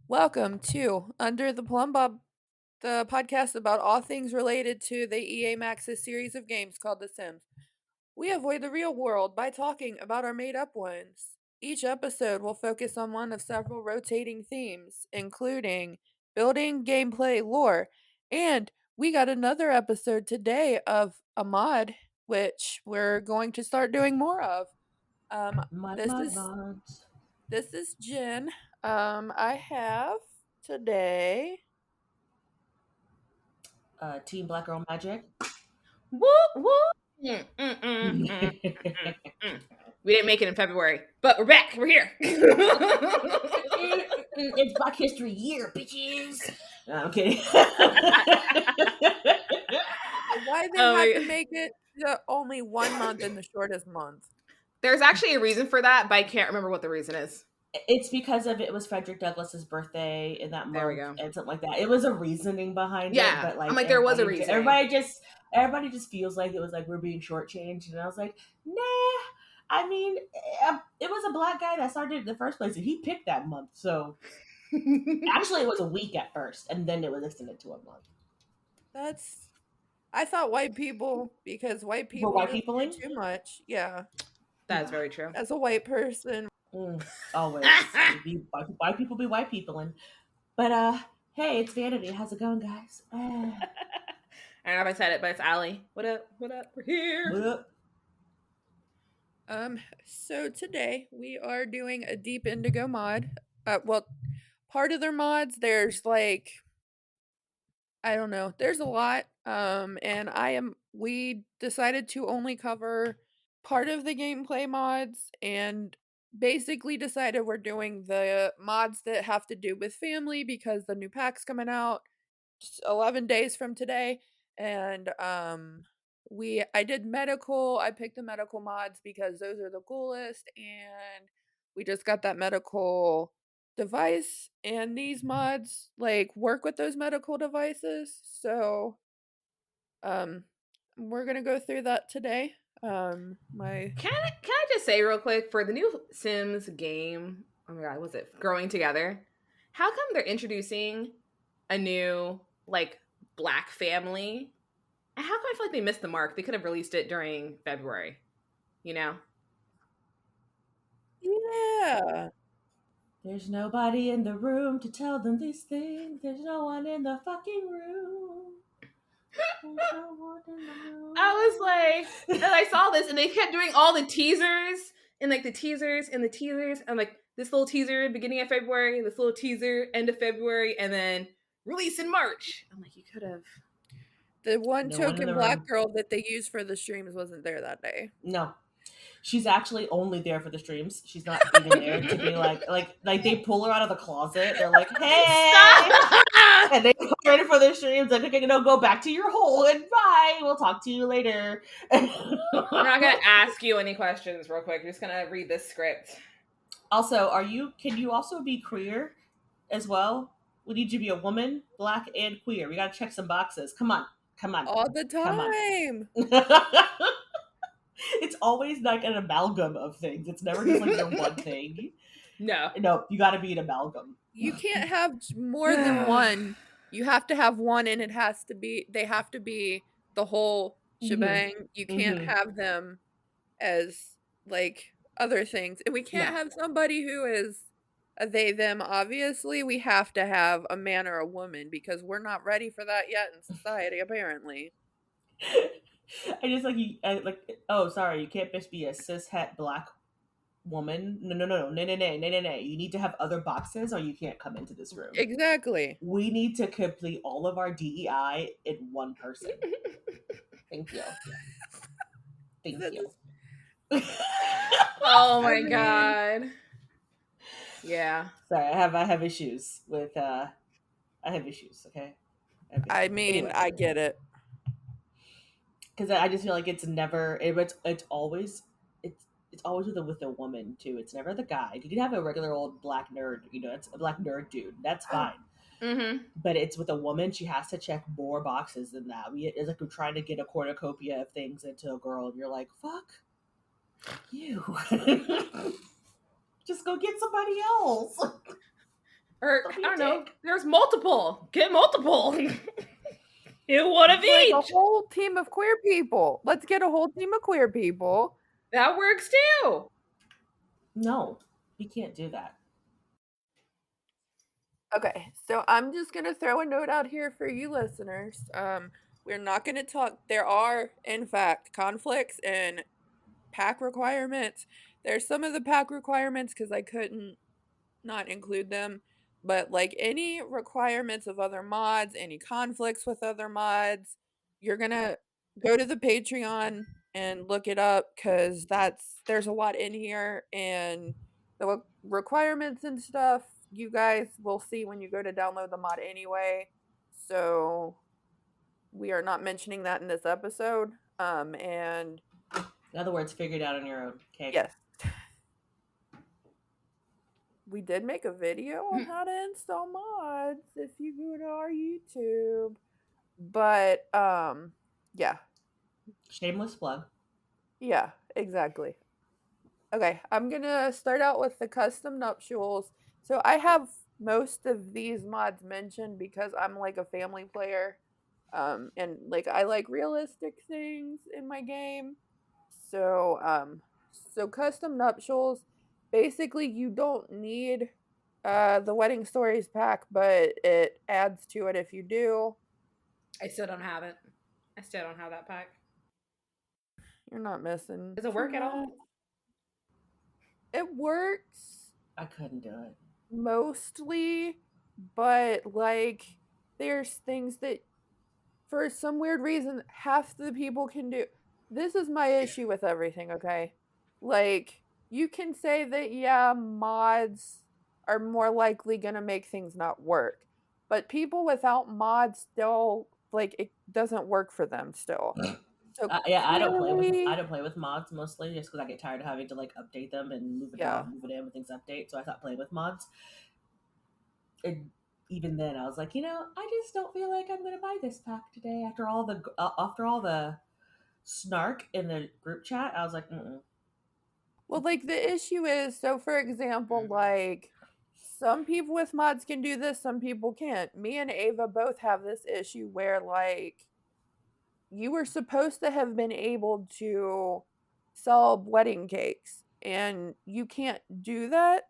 Welcome to Under the Plumbob, the podcast about all things related to the EA-Maxis series of games called The Sims. We avoid the real world by talking about our made-up ones. Each episode will focus on one of several rotating themes, including building, gameplay, lore, and we got another episode today of a mod, which we're going to start doing more of. Mod. This is Jen. I have today. Team Black Girl Magic. Whoop whoop. We didn't make it in February, but we're back. We're here. It's Black History Year, bitches. No, I'm kidding. Why they had to make it only 1 month in the shortest month? There's actually a reason for that, but I can't remember what the reason is. It's because it was Frederick Douglass's birthday in that month. There we go. And something like that. It was a reasoning behind it. Yeah, But I'm like, there was a reason. Everybody just feels like it was like we're being shortchanged. And I was like, nah. I mean, it was a black guy that started it in the first place, and he picked that month. So actually, it was a week at first, and then it was extended to a month. I thought white people, because white people do too much. Yeah, that's very true. As a white person, always white people be white people, but hey, it's Vanity. How's it going, guys? I don't know if I said it, but it's Allie. What up? What up? We're here. What up? So today we are doing a ADeepIndigo mod. Part of their mods, there's like, I don't know, there's a lot. And we decided to only cover part of the gameplay mods, and basically decided we're doing the mods that have to do with family because the new pack's coming out just 11 days from today. And I did medical. I picked the medical mods because those are the coolest, and we just got that medical device, and these mods like work with those medical devices. So we're gonna go through that today. Can I just say real quick, for the new Sims game, oh my god, was it Growing Together? How come they're introducing a new like black family? And how come I feel like they missed the mark? They could have released it during February, you know? Yeah. There's nobody in the room to tell them these things. There's no one in the fucking room. I was like, and I saw this, and they kept doing all the teasers, and like the teasers and the teasers. I'm like, this little teaser beginning of February, this little teaser end of February, and then release in March. I'm like, you could have. The one token black girl that they used for the streams wasn't there that day. No. She's actually only there for the streams. She's not even there to be like they pull her out of the closet. They're like, hey, and they put her in for the streams. Like, okay, go back to your hole and bye. We'll talk to you later. I'm not gonna ask you any questions real quick. I'm just gonna read this script. Also, can you also be queer as well? We need you to be a woman, black, and queer. We gotta check some boxes. Come on. All the time. It's always like an amalgam of things. It's never just like your one thing. No, you got to be an amalgam. You can't have more than one. You have to have one, and they have to be the whole shebang. You can't have them as like other things. And we can't have somebody who is a they, them. Obviously, we have to have a man or a woman because we're not ready for that yet in society, apparently. I just oh, sorry, you can't just be a cis-het black woman. No. You need to have other boxes or you can't come into this room. Exactly. We need to complete all of our DEI in one person. Thank you. Thank you. Oh my god. Yeah. Sorry, I have issues with I have issues, okay? Anyway. I get it. Because I just feel like it's always with a woman too. It's never the guy. You can have a regular old black nerd, it's a black nerd dude. That's fine. Mm-hmm. But it's with a woman. She has to check more boxes than that. It's like we're trying to get a cornucopia of things into a girl, and you're like, fuck you. Just go get somebody else. Or, Don't I be a don't know, dick. there's multiple. Get multiple. You one of Like each. a whole team of queer people. Let's get a whole team of queer people. That works too. No, you can't do that. Okay, so I'm just gonna throw a note out here for you listeners. We're not gonna talk. There are, in fact, conflicts and pack requirements. There's some of the pack requirements because I couldn't not include them, but like any requirements of other mods, any conflicts with other mods, you're gonna go to the Patreon and look it up because there's a lot in here, and the requirements and stuff you guys will see when you go to download the mod anyway. So we are not mentioning that in this episode. And In other words, figure it out on your own. Okay. yes, we did make a video on how to install mods if you go to our YouTube. But yeah. Shameless plug. Yeah, exactly. Okay, I'm gonna start out with the custom nuptials. So I have most of these mods mentioned because I'm like a family player. And like I like realistic things in my game. So custom nuptials, basically you don't need the wedding stories pack, but it adds to it if you do. I still don't have it. I still don't have that pack. You're not missing. Does it work at all? It works I couldn't do it. mostly, but like there's things that for some weird reason half the people can do. This is my issue with everything, okay? Like you can say that yeah, mods are more likely going to make things not work. But people without mods still like it doesn't work for them still. So Yeah, I don't clearly- play with mods mostly just because I get tired of having to like update them and move it out, move it in when things update. So I stopped playing with mods. And even then, I was like, I just don't feel like I'm gonna buy this pack today after all the snark in the group chat. I was like, mm-mm. Well, like the issue is, so for example, like some people with mods can do this, some people can't. Me and Ava both have this issue where like you were supposed to have been able to sell wedding cakes and you can't do that.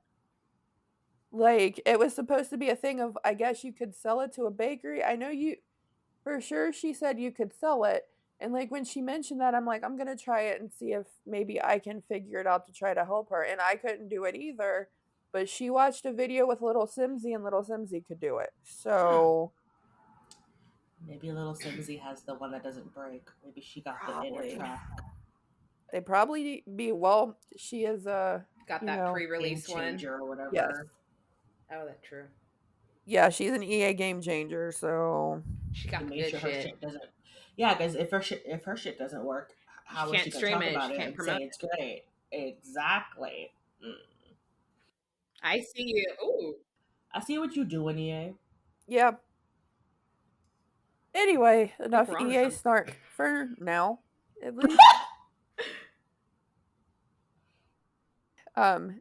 Like it was supposed to be a thing of I guess you could sell it to a bakery. I know you for sure she said you could sell it. And like when she mentioned that, I'm like, I'm gonna try it and see if maybe I can figure it out to try to help her. And I couldn't do it either. But she watched a video with Little Simsy and Little Simsy could do it. So Maybe Little Simsy has the one that doesn't break. Maybe she got the Probably. inner track. they probably be well, she is Got you that know, pre-release Game one. changer or whatever. Yes. Oh, that's true. Yeah, she's an EA game changer, so She got To the make good sure her shit. shit doesn't. Yeah, because if her shit doesn't work, how is can't she gonna stream talk it, about she it can't and promote say it's great? Exactly. I see you. Ooh. I see what you're doing, EA. yeah. Anyway, enough we're on to EA something. snark for now, at least.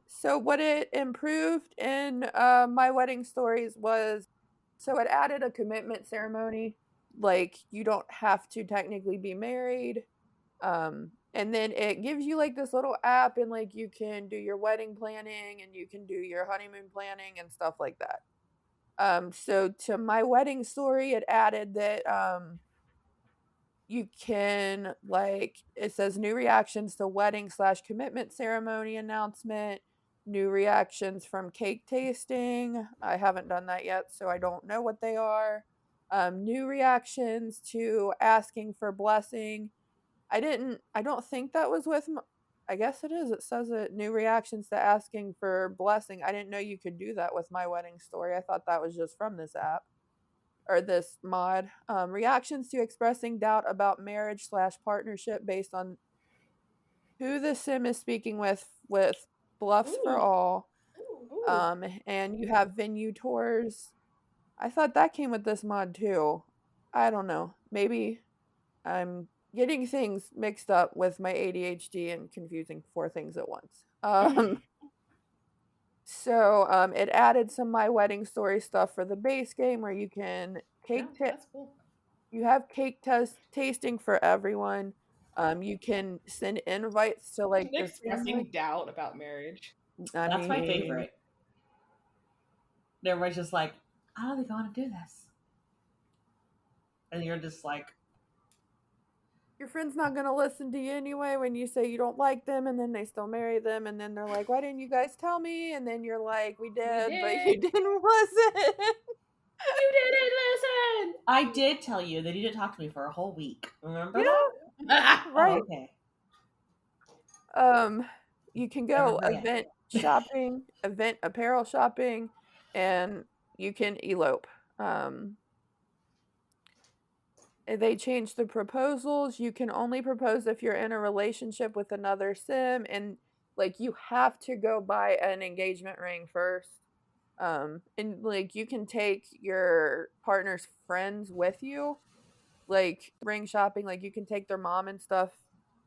So what it improved in my wedding stories was, so it added a commitment ceremony. Like you don't have to technically be married. And then it gives you like this little app and like you can do your wedding planning and you can do your honeymoon planning and stuff like that. So to my wedding story, it added that you can like it says new reactions to wedding/commitment ceremony announcement, new reactions from cake tasting. I haven't done that yet, so I don't know what they are. New reactions to asking for blessing. I don't think that was with I guess it is. It says it new reactions to asking for blessing. I didn't know you could do that with my wedding story. I thought that was just from this app or this mod. Reactions to expressing doubt about marriage/partnership based on who the sim is speaking with bluffs for all. And you have venue tours. I thought that came with this mod too. I don't know. Maybe I'm getting things mixed up with my ADHD and confusing four things at once. So it added some My Wedding Story stuff for the base game where you can That's cool. you have cake tasting for everyone. You can send invites to like the Expressing doubt about marriage. That's my favorite. Everybody's just like, how are they going to do this? And you're just like, your friend's not going to listen to you anyway when you say you don't like them, and then they still marry them, and then they're like, why didn't you guys tell me? And then you're like, we did. But you didn't listen. You didn't listen. I did tell you that you didn't talk to me for a whole week. Remember that? Right. Oh, okay. You can go event shopping, event apparel shopping, and you can elope. They changed the proposals. You can only propose if you're in a relationship with another sim, and like you have to go buy an engagement ring first. And like you can take your partner's friends with you, like ring shopping. Like you can take their mom and stuff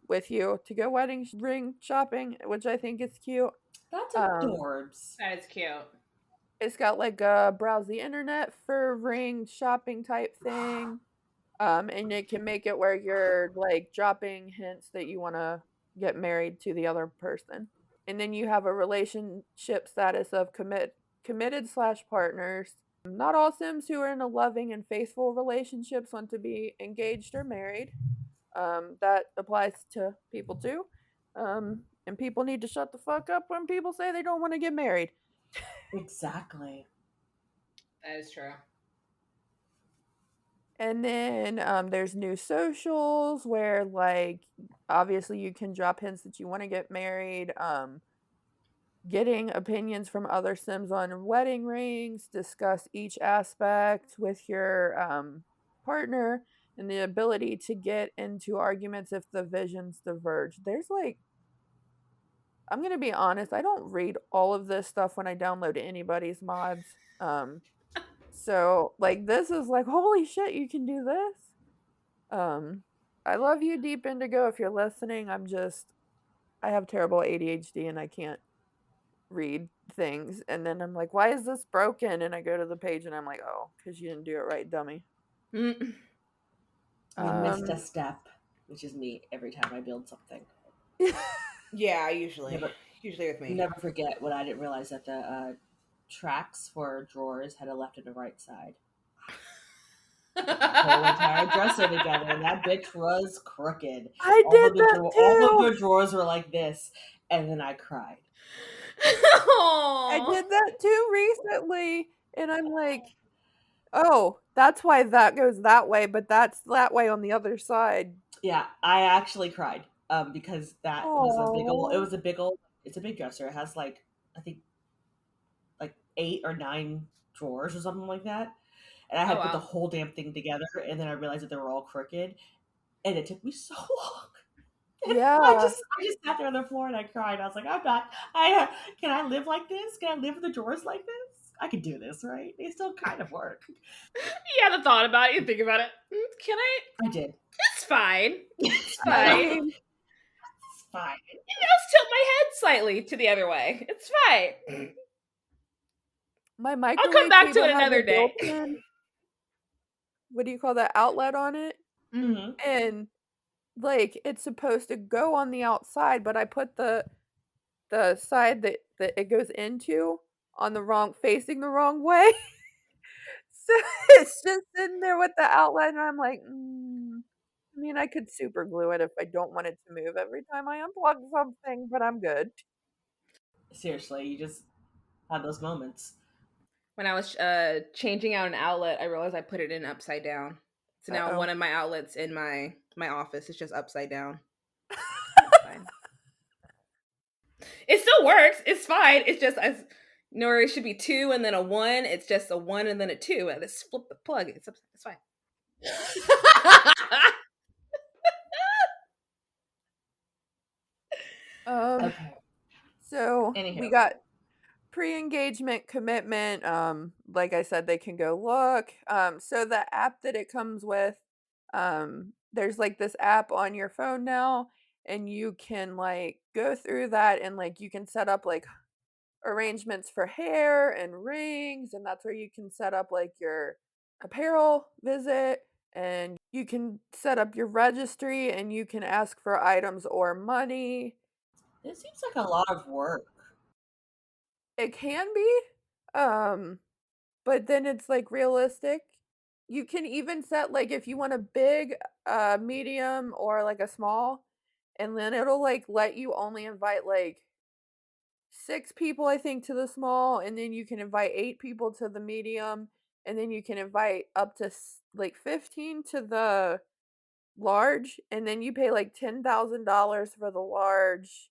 with you to go wedding ring shopping, which I think is cute. That's adorbs. That is cute. It's got like a browse the internet for ring shopping type thing. And it can make it where you're like dropping hints that you want to get married to the other person. And then you have a relationship status of committed/partners. Not all Sims who are in a loving and faithful relationships want to be engaged or married. That applies to people too. And people need to shut the fuck up when people say they don't want to get married. Exactly. That is true. And then there's new socials where, like, obviously you can drop hints that you want to get married. Getting opinions from other Sims on wedding rings, discuss each aspect with your partner, and the ability to get into arguments if the visions diverge. There's like, I'm going to be honest, I don't read all of this stuff when I download anybody's mods. So, like, this is like, holy shit, you can do this? I love you, ADeepIndigo, if you're listening. I have terrible ADHD and I can't read things. And then I'm like, why is this broken? And I go to the page and I'm like, oh, because you didn't do it right, dummy. You missed a step, which is me every time I build something. Yeah, usually with me. Never forget when I didn't realize that the tracks for drawers had a left and a right side. The whole entire dresser together, and that bitch was crooked. All of the drawers were like this, and then I cried. I did that too recently, and I'm like, oh, that's why that goes that way, but that's that way on the other side. Yeah, I actually cried because that was a big old. It's a big dresser. It has like, I think, like 8 or 9 drawers or something like that. And I had put the whole damn thing together, and then I realized that they were all crooked, and it took me so long. Yeah, I just sat there on the floor and I cried. I was like, can I live like this? Can I live with the drawers like this? I could do this, right? They still kind of work. You haven't thought about it. You think about it. Can I? I did. It's fine. It's fine. It's fine. Just tilt my head slightly to the other way. It's fine. My microwave. I'll come back to it another day. What do you call that? Outlet on it? Mm-hmm. And like it's supposed to go on the outside, but I put the side that it goes into on facing the wrong way. So it's just sitting there with the outlet, and I'm like, I mean, I could super glue it if I don't want it to move every time I unplug something, but I'm good. Seriously, you just had those moments. When I was changing out an outlet, I realized I put it in upside down. So now one of my outlets in my office is just upside down. Fine. It still works. It's fine. It's just where it should be 2 and then a 1. It's just a 1 and then a 2. And let's flip the plug. It's fine. Okay. So Anywho. We got pre-engagement commitment. Like I said, they can go look. So the app that it comes with, there's like this app on your phone now, and you can like go through that and like you can set up like arrangements for hair and rings, and that's where you can set up like your apparel visit, and you can set up your registry, and you can ask for items or money. It seems like a lot of work. It can be, but then it's like realistic. You can even set like if you want a big, medium, or like a small, and then it'll like let you only invite like 6 people, I think, to the small, and then you can invite 8 people to the medium, and then you can invite up to like 15 to the large, and then you pay like $10,000 for the large.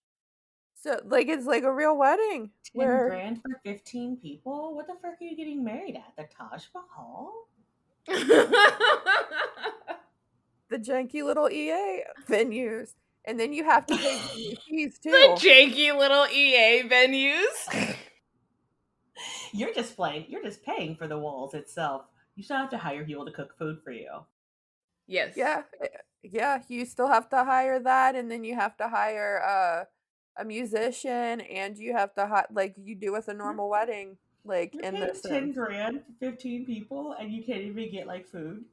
So like it's like a real wedding 10 where grand for 15 people? What the fuck are you getting married at? The Taj Mahal? the janky little EA venues, and then you have to pay venue fees The too. janky little EA venues. You're just paying for the walls itself. You still have to hire people to cook food for you. Yes. Yeah, you still have to hire that, and then you have to hire a musician, and you have to like you do with a normal wedding, like You're in paying the 10 Sims. grand for 15 people, and you can't even get like food.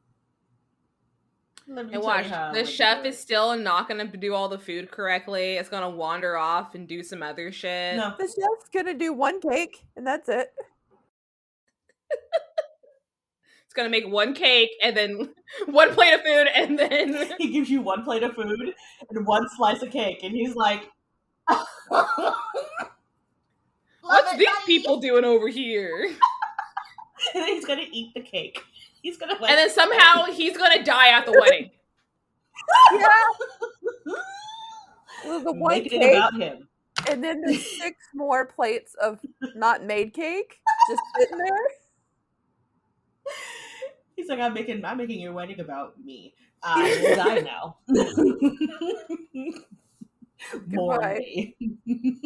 Let me And tell watch, you how I the would chef do is it. still not going to do all the food correctly. It's going to wander off and do some other shit. No, The chef's gonna do one cake, and that's it. It's going to make one cake and then one plate of food, and then he gives you one plate of food and one slice of cake, and he's like, what's these people doing over here? And then he's gonna eat the cake. He's gonna And then somehow he's going to die at the wedding. Yeah. Well, the one make it cake, about him. and then there's 6 more plates of not made cake just sitting there. He's like, I'm making your wedding about me. I will die now. Mourn Goodbye. me.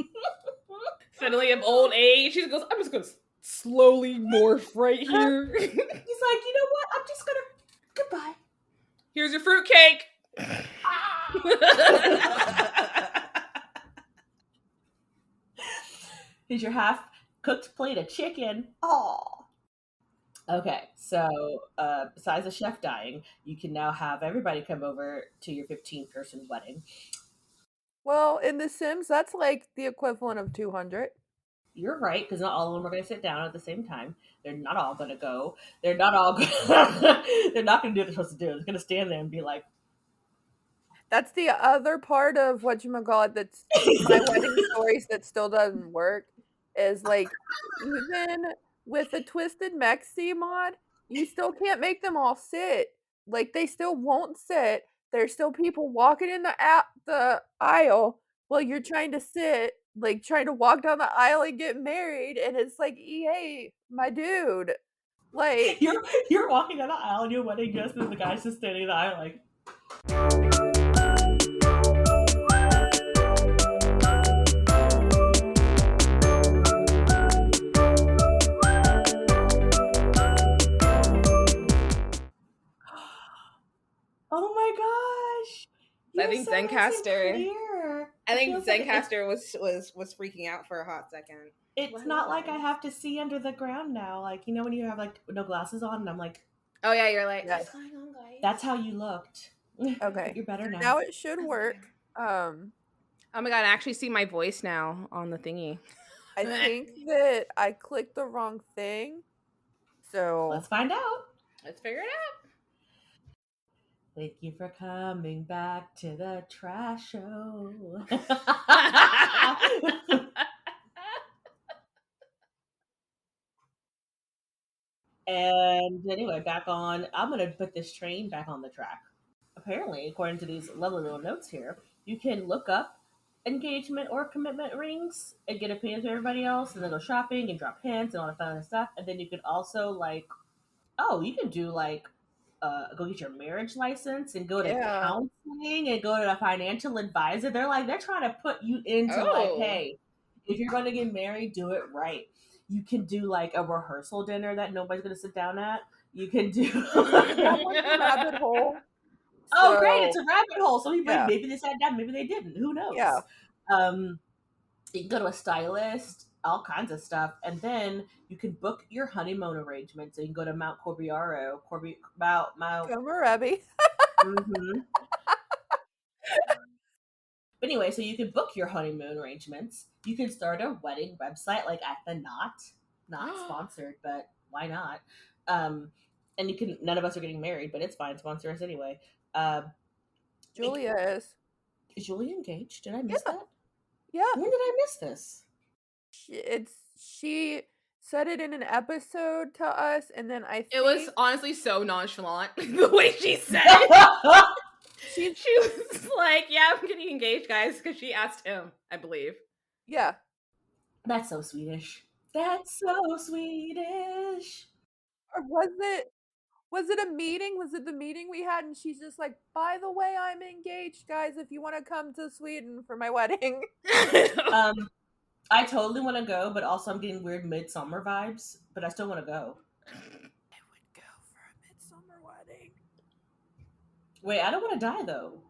Suddenly of old age, he goes, I'm just going to slowly morph right here. He's like, you know what? I'm just gonna goodbye. Here's your fruitcake. Here's your half-cooked plate of chicken. Aw. Okay, so besides the chef dying, you can now have everybody come over to your 15-person wedding. Well, in The Sims, that's like the equivalent of 200. You're right, because not all of them are going to sit down at the same time. They're not all going to go. They're not all. They're not going to do what they're supposed to do. They're going to stand there and be like. That's the other part of whatchamacallit that's my wedding stories that still doesn't work. Is like, even with the Twisted Mexi mod, you still can't make them all sit. Like, they still won't sit. There's still people walking in the aisle while you're trying to sit, like trying to walk down the aisle and get married, and it's like, EA, my dude. Like, you're walking down the aisle in your wedding dress, and the guy's just standing in the aisle like. Oh my gosh! I think Zencaster. I think It feels like Zencaster was freaking out for a hot second. It's not like I have to see under the ground now. Like, you know when you have like no glasses on, and I'm like, oh yeah, you're like, Yes. what's going on, guys? that's how you looked. okay, You're better now. now it should work. Oh my god, I actually see my voice now on the thingy. I think that I clicked the wrong thing. So Let's find out. Let's figure it out. Thank you for coming back to the trash show. And anyway, I'm going to put this train back on the track. Apparently, according to these lovely little notes here, you can look up engagement or commitment rings and get opinions from everybody else, and then go shopping and drop hints and all that fun stuff. And then you can also you can do go get your marriage license and go to counseling and go to a financial advisor. They're trying to put you into hey, if you're going to get married, do it right. You can do a rehearsal dinner that nobody's going to sit down at. You can do that one's a rabbit hole. Oh, great! It's a rabbit hole. So maybe they sat down, maybe they didn't. Who knows? Yeah. You can go to a stylist all kinds of stuff. And then you can book your honeymoon arrangements. So you can go to Mount Corbiaro, Mount. Komorebi. Mm-hmm. But anyway, so you can book your honeymoon arrangements. You can start a wedding website like at the not sponsored, but why not? And you can. None of us are getting married, but it's fine. Sponsor us anyway. Julia is. Is Julia engaged? Did I miss that? Yeah. When did I miss this? She said it in an episode to us, and then I think it was honestly so nonchalant the way she said it. She was like, "Yeah, I'm getting engaged, guys," because she asked him, I believe. Yeah, that's so Swedish. That's so Swedish. Or was it a meeting? Was it the meeting we had? And she's just like, "By the way, I'm engaged, guys. If you want to come to Sweden for my wedding." I totally want to go, but also I'm getting weird midsummer vibes. But I still want to go. I would go for a midsummer wedding. Wait, I don't want to die though.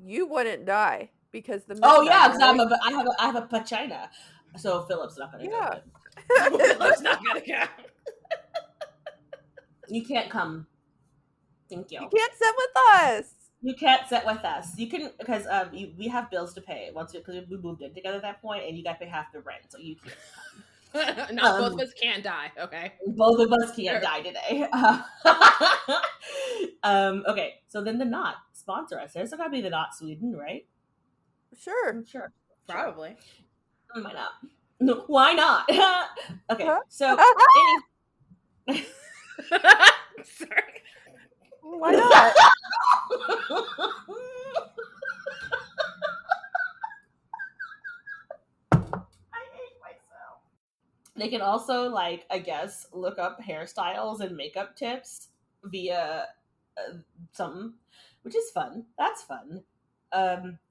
You wouldn't die because the. Oh yeah, because I have a vagina, so Philip's not gonna go. Philip's not gonna go. You can't come. Thank you. You can't sit with us. You can't sit with us. You can because we have bills to pay because we moved in together at that point, and you got to pay half the rent, so you can't come. No, both of us can't die. Okay. Both of us can't die today. Okay, so then the Knot sponsor us. There's gotta be the Knot Sweden, right? Sure. Probably. Why not? No, why not? Okay, so sorry. Why not? They can also, like, I guess, look up hairstyles and makeup tips via something, which is fun. That's fun.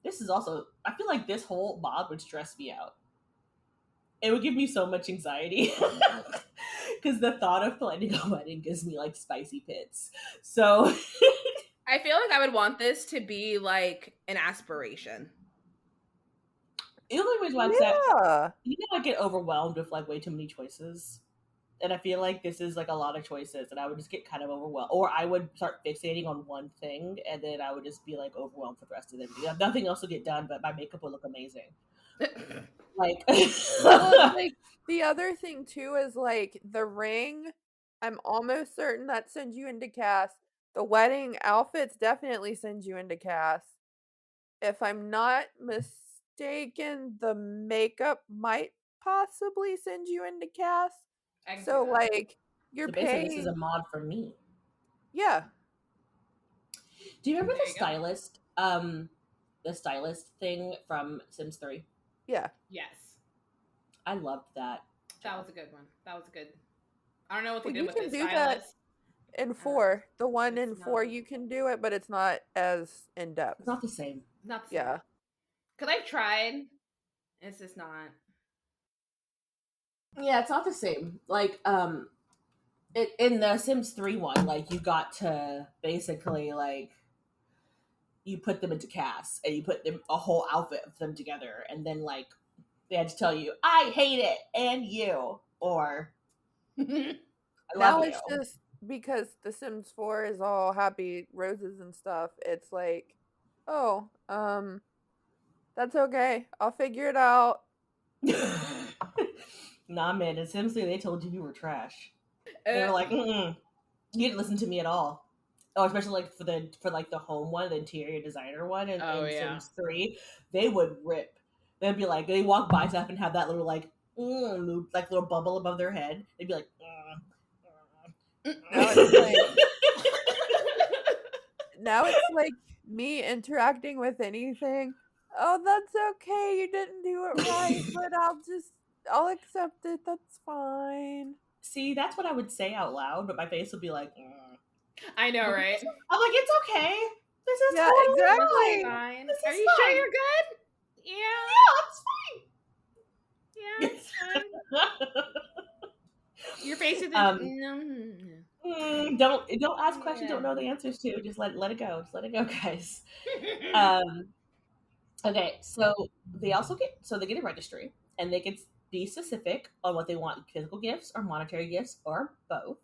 This is also, I feel like this whole mod would stress me out. It would give me so much anxiety because the thought of planning a wedding gives me like spicy pits. So I feel like I would want this to be like an aspiration. The only reason why I'm sad, you know, I get overwhelmed with like way too many choices, and I feel like this is like a lot of choices, and I would just get kind of overwhelmed, or I would start fixating on one thing, and then I would just be like overwhelmed for the rest of the day. Nothing else will get done, but my makeup will look amazing. Like, well, like the other thing too is like the ring. I'm almost certain that sends you into cast. The wedding outfits definitely send you into cast. If I'm not mistaken, the makeup might possibly send you into cast. So like you're so paying. This is a mod for me. Yeah. Do you remember the stylist? The stylist thing from Sims 3. Yeah. Yes. I loved that. That was a good one. That was a good. I don't know what they did with the stylist. That in 4, the one in 4, you can do it, but it's not as in depth. It's not the same. Not the same. Yeah. Because I've tried. It's just not. Yeah, it's not the same. Like, in the Sims 3 one, like, you got to basically, like, you put them into casts, and you put them a whole outfit of them together, and then, like, they had to tell you, I hate it, and you, or I love now you. It's just because the Sims 4 is all happy roses and stuff. It's like, oh, that's okay. I'll figure it out. Nah, man, in Sims 3, they told you were trash. They were like, you didn't listen to me at all. Oh, especially like for the home one, the interior designer one, and Sims 3, they would rip. They'd be like, they walk by stuff and have that little like little bubble above their head. They'd be like, now it's like me interacting with anything. Oh, that's okay. You didn't do it right, but I'll accept it. That's fine. See, that's what I would say out loud, but my face would be like, I know, right? I'm like, it's okay. This is totally exactly fine. This Are is you fine. sure you're good? Yeah. Yeah, it's fine. Yeah, it's fine. Your face is don't ask questions you don't know the answers to. Just let it go. Just let it go, guys. Okay, so they get a registry, and they get be specific on what they want, physical gifts or monetary gifts or both.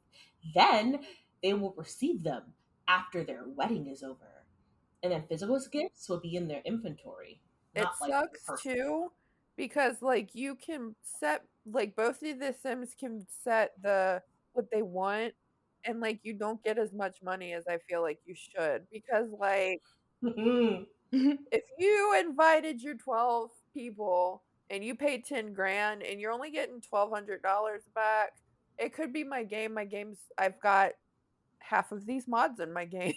Then they will receive them after their wedding is over. And then physical gifts will be in their inventory. It sucks too, because like you can set, like both of the Sims can set what they want, and like you don't get as much money as I feel like you should, because like if you invited your 12 people and you paid 10 grand and you're only getting $1,200 back, it could be my game. My game's, I've got half of these mods in my game.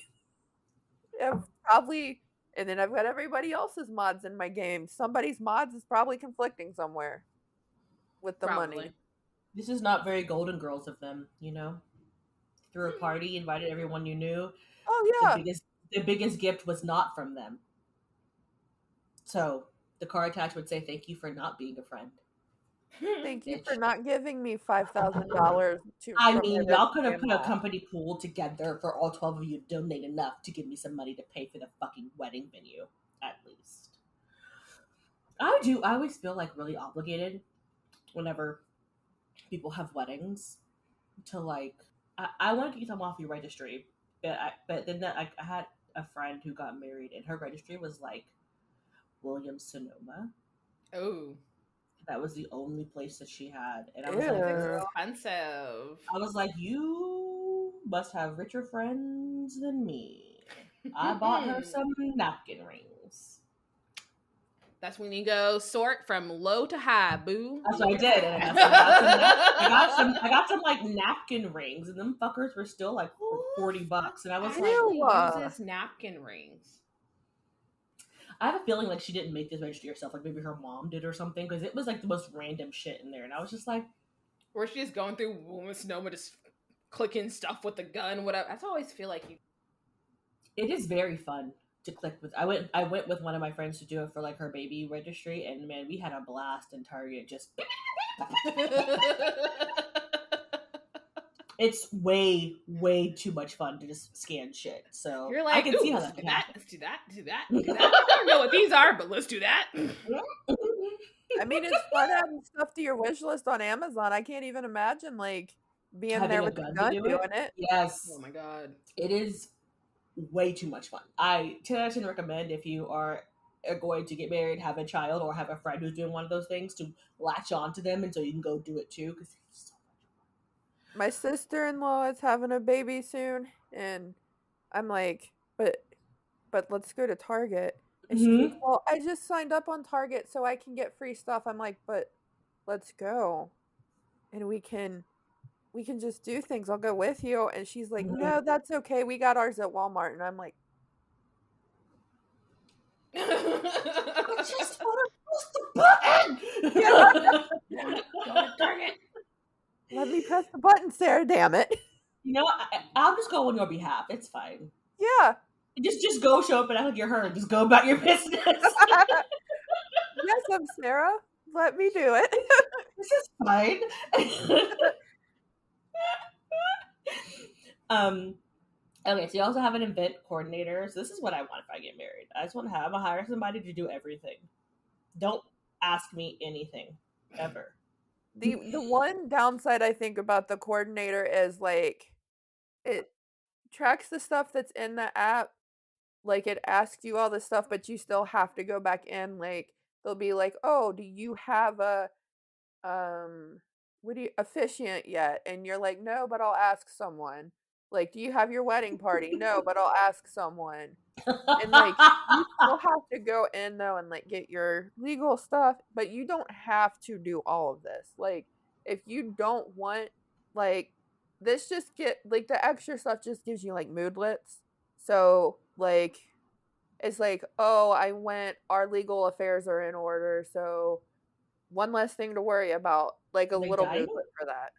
Probably, and then I've got everybody else's mods in my game. Somebody's mods is probably conflicting somewhere with the money. This is not very Golden Girls of them, you know? Threw a party, invited everyone you knew. Oh yeah. The biggest gift was not from them. So the card attached would say, "Thank you for not being a friend. Thank you for not giving me $5,000 to." I mean, y'all could have put a company pool together for all 12 of you to donate enough to give me some money to pay for the fucking wedding venue, at least. I always feel like really obligated whenever people have weddings to like. I wanted to get them off your registry, but then I had a friend who got married and her registry was like Williams Sonoma. Oh. That was the only place that she had. And I was like, it's expensive. I was like, you must have richer friends than me. I bought her some napkin rings. That's when you go sort from low to high, boo. That's what I did. And I got some like napkin rings, and them fuckers were still like $40. And I was like, who uses napkin rings? I have a feeling like she didn't make this registry herself. Like maybe her mom did or something, because it was like the most random shit in there. And I was just like, or she's just going through Sonoma, just clicking stuff with the gun, whatever. That's always feel like you. It is very fun to click with. I went with one of my friends to do it for like her baby registry, and man, we had a blast in Target. Just it's way too much fun to just scan shit. So you're like, I can see how let's do that. Let's do that. Do that. Do that. I don't know what these are, but let's do that. I mean, it's fun adding stuff to your wish list on Amazon. I can't even imagine like being having there with a gun doing it. Yes. Oh my god. It is way too much fun. I 10 out of 10 recommend if you are going to get married, have a child, or have a friend who's doing one of those things to latch on to them, and so you can go do it too, because it's so much fun. My sister-in-law is having a baby soon, and I'm like, but let's go to Target. And she's like, well, I just signed up on Target so I can get free stuff. I'm like, but let's go, and we can just do things. I'll go with you. And she's like, no, that's okay. We got ours at Walmart. And I'm like, I just want to press the button. Let me press the button, Sarah. Damn it. You know, I'll just go on your behalf. It's fine. Yeah. Just go show up and act like you're her. Just go about your business. Yes, I'm Sarah. Let me do it. This is fine. Okay, so you also have an event coordinator. So this is what I want if I get married. I just want to hire somebody to do everything. Don't ask me anything ever. The one downside I think about the coordinator is like it tracks the stuff that's in the app. Like it asks you all this stuff, but you still have to go back in. Like they'll be like, "Oh, do you have a officiant yet?" And you're like, "No, but I'll ask someone." Like, "Do you have your wedding party?" "No, but I'll ask someone." And like you still have to go in though and like get your legal stuff, but you don't have to do all of this. Like if you don't want, like this just get like the extra stuff just gives you like moodlets. So like it's like, oh, our legal affairs are in order, so one less thing to worry about, like a little moodlet for that.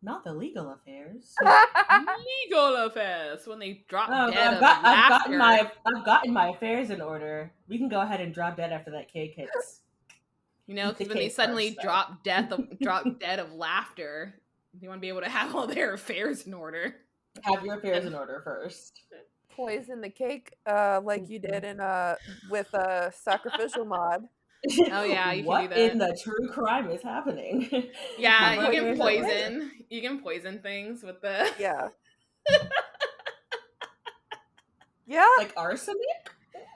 Not the legal affairs. Legal affairs when they drop dead. I've gotten my affairs in order. We can go ahead and drop dead after that cake hits. You know, because when they suddenly drop dead of laughter, you want to be able to have all their affairs in order. Have your affairs in order first. Poison the cake, like you did in with a sacrificial mod. Oh yeah, you can What do that. in the true crime is happening? Yeah, Right, you can there's a- poison. You can poison things with the. Yeah. Yeah. Like arsenic?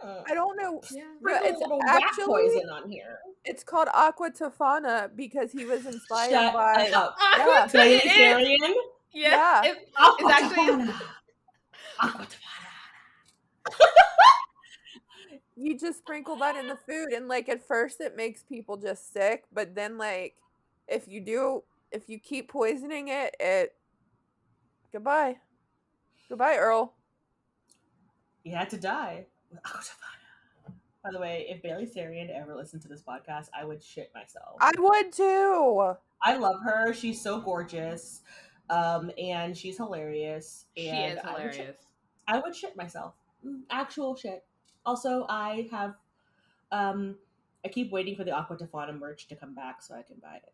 I don't know. Yeah. But Sprinkle a it's little rat actually poison on here. it's called Aqua Tofana because he was inspired Shut by up. yeah. Bailey It is. Sarian? Yeah. Yeah. Aqua It's actually. Tofana. Aqua Tofana. You just sprinkle that in the food and like at first it makes people just sick, but then like if you keep poisoning it goodbye. Goodbye, Earl. He had to die with Aqua Tofana. By the way, if Bailey Sarian ever listened to this podcast, I would shit myself. I would too. I love her. She's so gorgeous. And she's hilarious. She And is hilarious. I would shit myself. Actual shit. Also, I have I keep waiting for the Aqua Tofana merch to come back so I can buy it.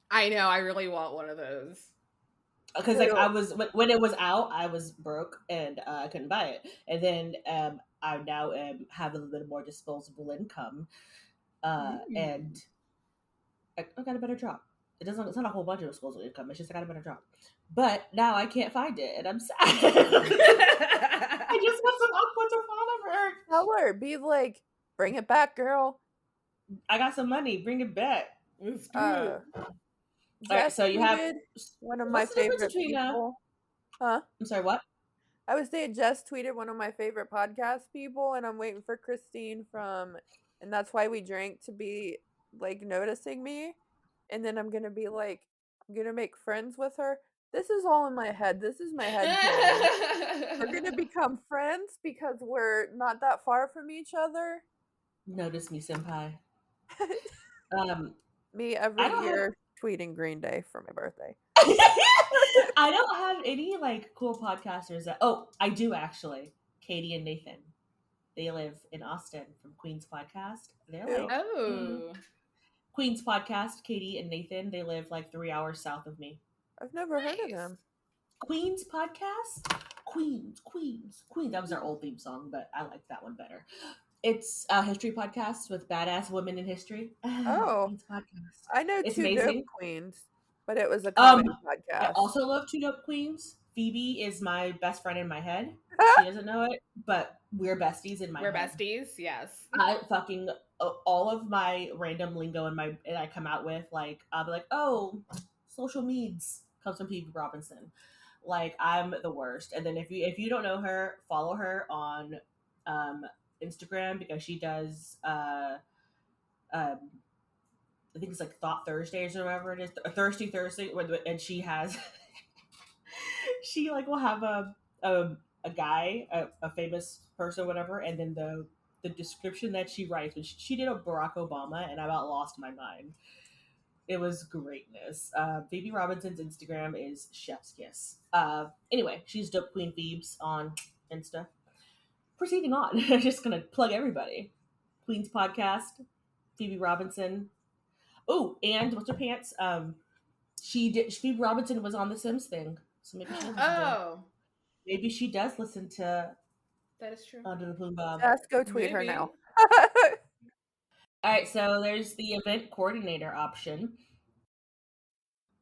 I know. I really want one of those. Because like I was when it was out, I was broke and I couldn't buy it. And then I now have a little bit more disposable income, and I got a better job. It's not a whole bunch of disposable income. It's just I got a better job. But now I can't find it, and I'm sad. I just want some Aqua Tofana merch. Tell her, be like, bring it back, girl. I got some money. Bring it back. Let's do it. All right, Jess so you have tweeted one of my what's the difference favorite between, people. Huh? I'm sorry, what? I was saying Jess tweeted one of my favorite podcast people, and I'm waiting for Christine from, and that's why we drank to be like noticing me, and then I'm gonna be like, I'm gonna make friends with her. This is all in my head. This is my head. We're gonna become friends because we're not that far from each other. Notice me, senpai. Me every year tweeting Green Day for my birthday. I don't have any like cool podcasters that. Oh, I do actually. Katie and Nathan. They live in Austin from Queen's Podcast. They're like Queen's Podcast. Katie and Nathan. They live like 3 hours south of me. I've never heard of them. Queen's Podcast. Queens. That was our old theme song, but I like that one better. It's a history podcast with badass women in history. Oh, Queen's Podcast. I know It's two amazing. Dope Queens, but it was a comedy podcast. I also love Two Dope Queens. Phoebe is my best friend in my head. She doesn't know it, but we're besties in my head. We're besties, yes. I fucking all of my random lingo and I come out with like I'll be like, oh, social meds comes from Phoebe Robinson. Like I'm the worst. And then if you don't know her, follow her on Instagram because she does I think it's like Thought Thursdays or whatever it is, Thirsty Thursday, and she has she like will have a guy, a famous person, whatever, and then the description that she writes, which she did of Barack Obama, and I about lost my mind. It was greatness. Phoebe Robinson's Instagram is Chef's Kiss. Anyway, she's Dope Queen Phoebes on Insta. Proceeding on, I'm just gonna plug everybody. Queen's Podcast, Phoebe Robinson. Oh, and what's her pants? Phoebe Robinson was on the Sims thing, so maybe she maybe she does listen to. That is true. Under the Plumbob. Just go tweet her now. All right, so there's the event coordinator option.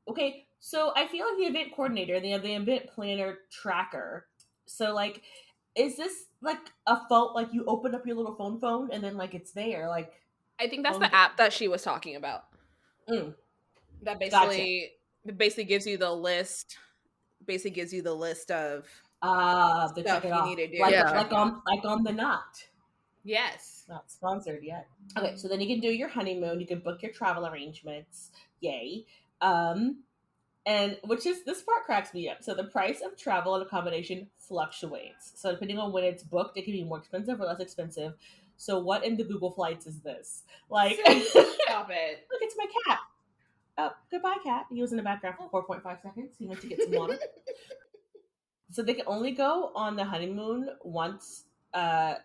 Okay, so I feel like the event coordinator, they have the event planner tracker. So like, is this like a phone? Like you open up your little phone, and then like it's there. Like I think that's the app that she was talking about. That basically gives you the list. Basically gives you the list of the stuff you need to do. like on the Knot. Yes. Not sponsored yet. Okay, so then you can do your honeymoon. You can book your travel arrangements. Yay. And which is, this part cracks me up. So the price of travel and accommodation fluctuates. So depending on when it's booked, it can be more expensive or less expensive. So what in the Google Flights is this? Like, stop it. Look, it's my cat. Oh, goodbye, cat. He was in the background for 4.5 seconds. He went to get some water. So they can only go on the honeymoon once once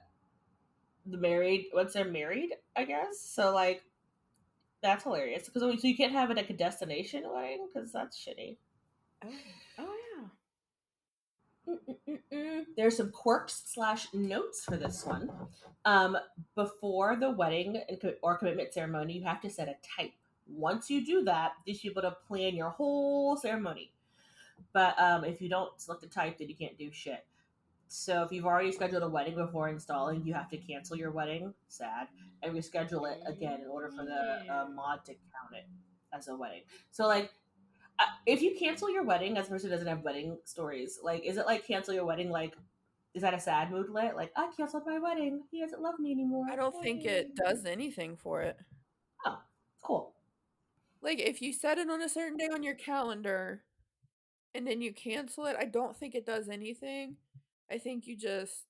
they're married, I guess. So like, that's hilarious because so you can't have it like a destination wedding because that's shitty. Oh yeah. There's some quirks / notes for this one. Before the wedding or commitment ceremony, you have to set a type. Once you do that, you should be able to plan your whole ceremony. But if you don't select a type, then you can't do shit. So if you've already scheduled a wedding before installing, you have to cancel your wedding. Sad. And reschedule it again in order for the mod to count it as a wedding. So like, if you cancel your wedding as a person who doesn't have wedding stories, like, is it like cancel your wedding? Like, is that a sad moodlet? Like, I canceled my wedding. He doesn't love me anymore. I don't think it does anything for it. Oh, cool. Like, if you set it on a certain day on your calendar and then you cancel it, I don't think it does anything. I think you just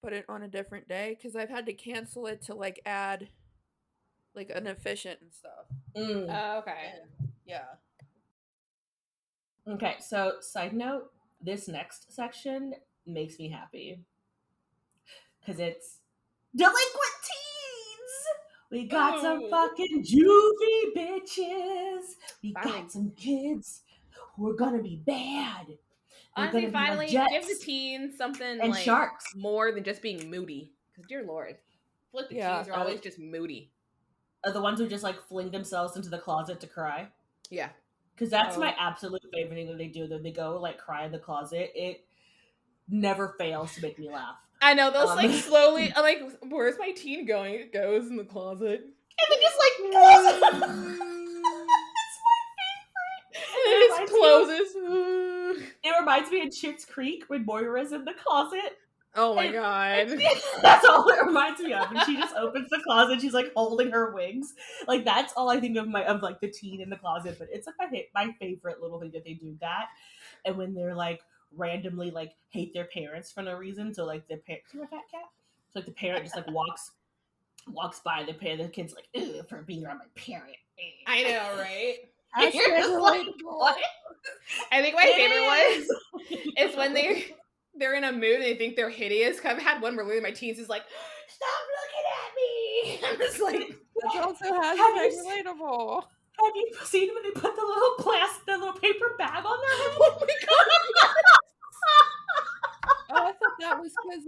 put it on a different day, because I've had to cancel it to, like, add, like, an efficient and stuff. Okay. Yeah. Okay, so side note, this next section makes me happy. Because it's Delinquent Teens! We got some fucking Juvie bitches! We got some kids who are gonna be bad. Honestly, finally, give the teens something and like sharks. More than just being moody. Because, dear Lord, I feel like the teens are always just moody. Are the ones who just like fling themselves into the closet to cry? Yeah. Because that's my absolute favorite thing that they do. That they go like cry in the closet. It never fails to make me laugh. I know, those like slowly, I'm like, where's my teen going? It goes in the closet. And then just like closes. It's my favorite. And then it just closes. It reminds me of Schitt's Creek when Moira's in the closet. Oh my god. That's all it reminds me of. And she just opens the closet, she's like holding her wings. Like, that's all I think of like the teen in the closet. But it's like my favorite little thing that they do that. And when they're like randomly like hate their parents for no reason. So like the parent, you a fat cat? So like the parent just like walks by the parent, the kid's like, ew, for being around my parent. I know, right? And you're just like, what? I think my favorite one is when they're in a mood and they think they're hideous. Cause I've had one where literally my teens is like, stop looking at me. I'm just like, that also has to be relatable. Have you seen when they put the little paper bag on their head? Oh my god! Oh, I thought that was because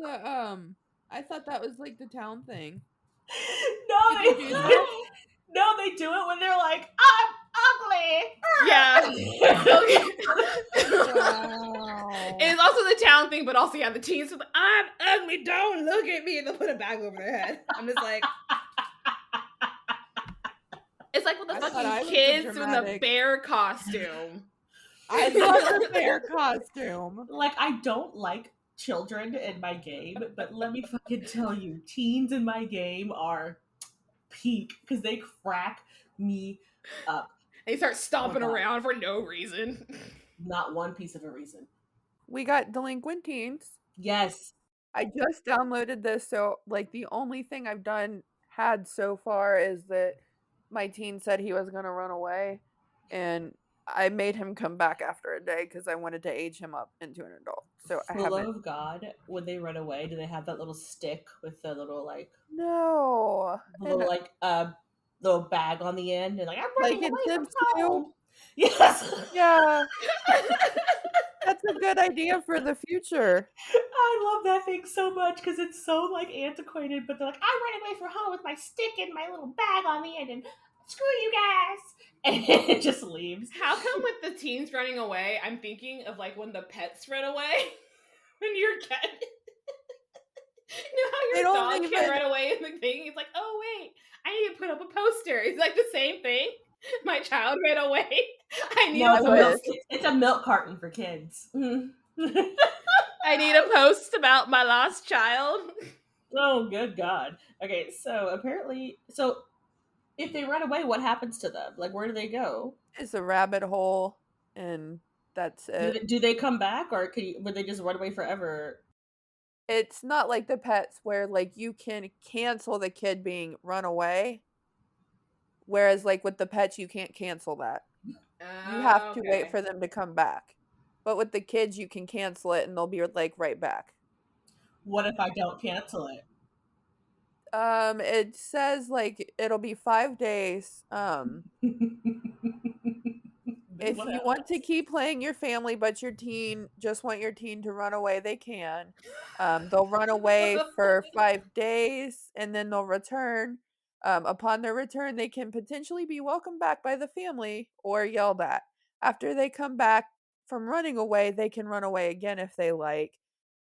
I thought that was like the town thing. No, they do it when they're like, I'm ugly. Yeah. Wow. It's also the town thing, but also the teens with I'm ugly, don't look at me, and they'll put a bag over their head. I'm just like, it's like with the fucking kids in the bear costume. I love the bear costume. Like, I don't like children in my game, but let me fucking tell you, teens in my game are peak because they crack me up. They start stomping around for no reason. Not one piece of a reason. We got Delinquent Teens. Yes. I just downloaded this, so like the only thing I've had so far is that my teen said he was going to run away, and I made him come back after a day because I wanted to age him up into an adult. So I haven't. For the love of God, when they run away, do they have that little stick with the little like little bag on the end and like I'm running away from home? Yes. Yeah. That's a good idea for the future. I love that thing so much because it's so like antiquated, but they're like, I ran away from home with my stick and my little bag on the end and screw you guys. And it just leaves. How come with the teens running away, I'm thinking of like when the pets run away? When you're cat. You know how your dog can run away in the thing? He's like, oh wait, I need to put up a poster. It's like the same thing. My child ran away. I need it's a milk carton for kids. I need a post about my lost child. Oh, good God. Okay, so apparently, if they run away, what happens to them? Like, where do they go? It's a rabbit hole, and that's it. Do they come back, or would they just run away forever? It's not like the pets where, like, you can cancel the kid being run away. Whereas, like, with the pets, you can't cancel that. You have to wait for them to come back. But with the kids, you can cancel it, and they'll be, like, right back. What if I don't cancel it? It says, like, it'll be 5 days. If What you else? want to keep playing your family, but your teen just want your teen to run away, they can. They'll run away for 5 days and then they'll return. Upon their return, they can potentially be welcomed back by the family or yelled at. After they come back from running away, they can run away again if they like.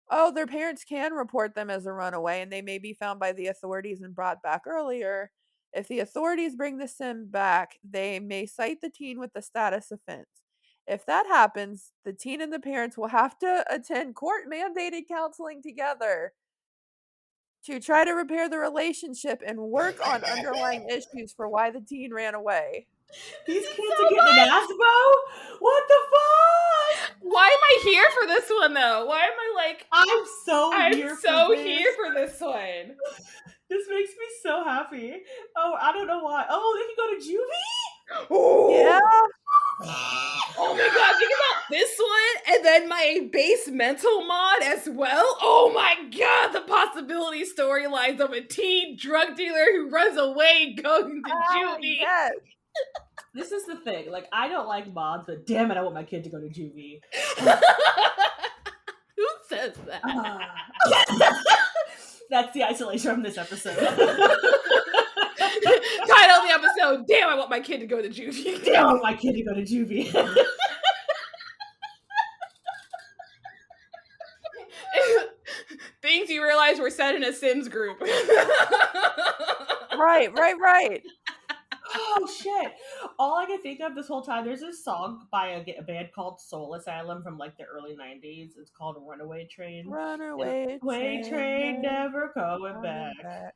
Oh, their parents can report them as a runaway and they may be found by the authorities and brought back earlier. If the authorities bring the sim back, they may cite the teen with a status offense. If that happens, the teen and the parents will have to attend court mandated counseling together to try to repair the relationship and work on underlying issues for why the teen ran away. These kids are getting an aspo? What the fuck? Why am I here for this one though? Why am I like I'm so here for this one? This makes me so happy. Oh, I don't know why. Oh, they can go to Juvie? Oh Yeah. Oh my god, think about this one and then my base mental mod as well. Oh my god, the possibility storylines of a teen drug dealer who runs away going to Juvie. Yes. This is the thing. Like, I don't like mods, but damn it, I want my kid to go to Juvie. Who says that? That's the isolation from this episode. Title of the episode, damn, I want my kid to go to Juvie. Damn, I want my kid to go to Juvie. Things you realize were said in a Sims group. Right. Oh, shit. All I can think of this whole time, there's this song by a band called Soul Asylum from like the early 90s. It's called Runaway Train. Runaway train, never going back.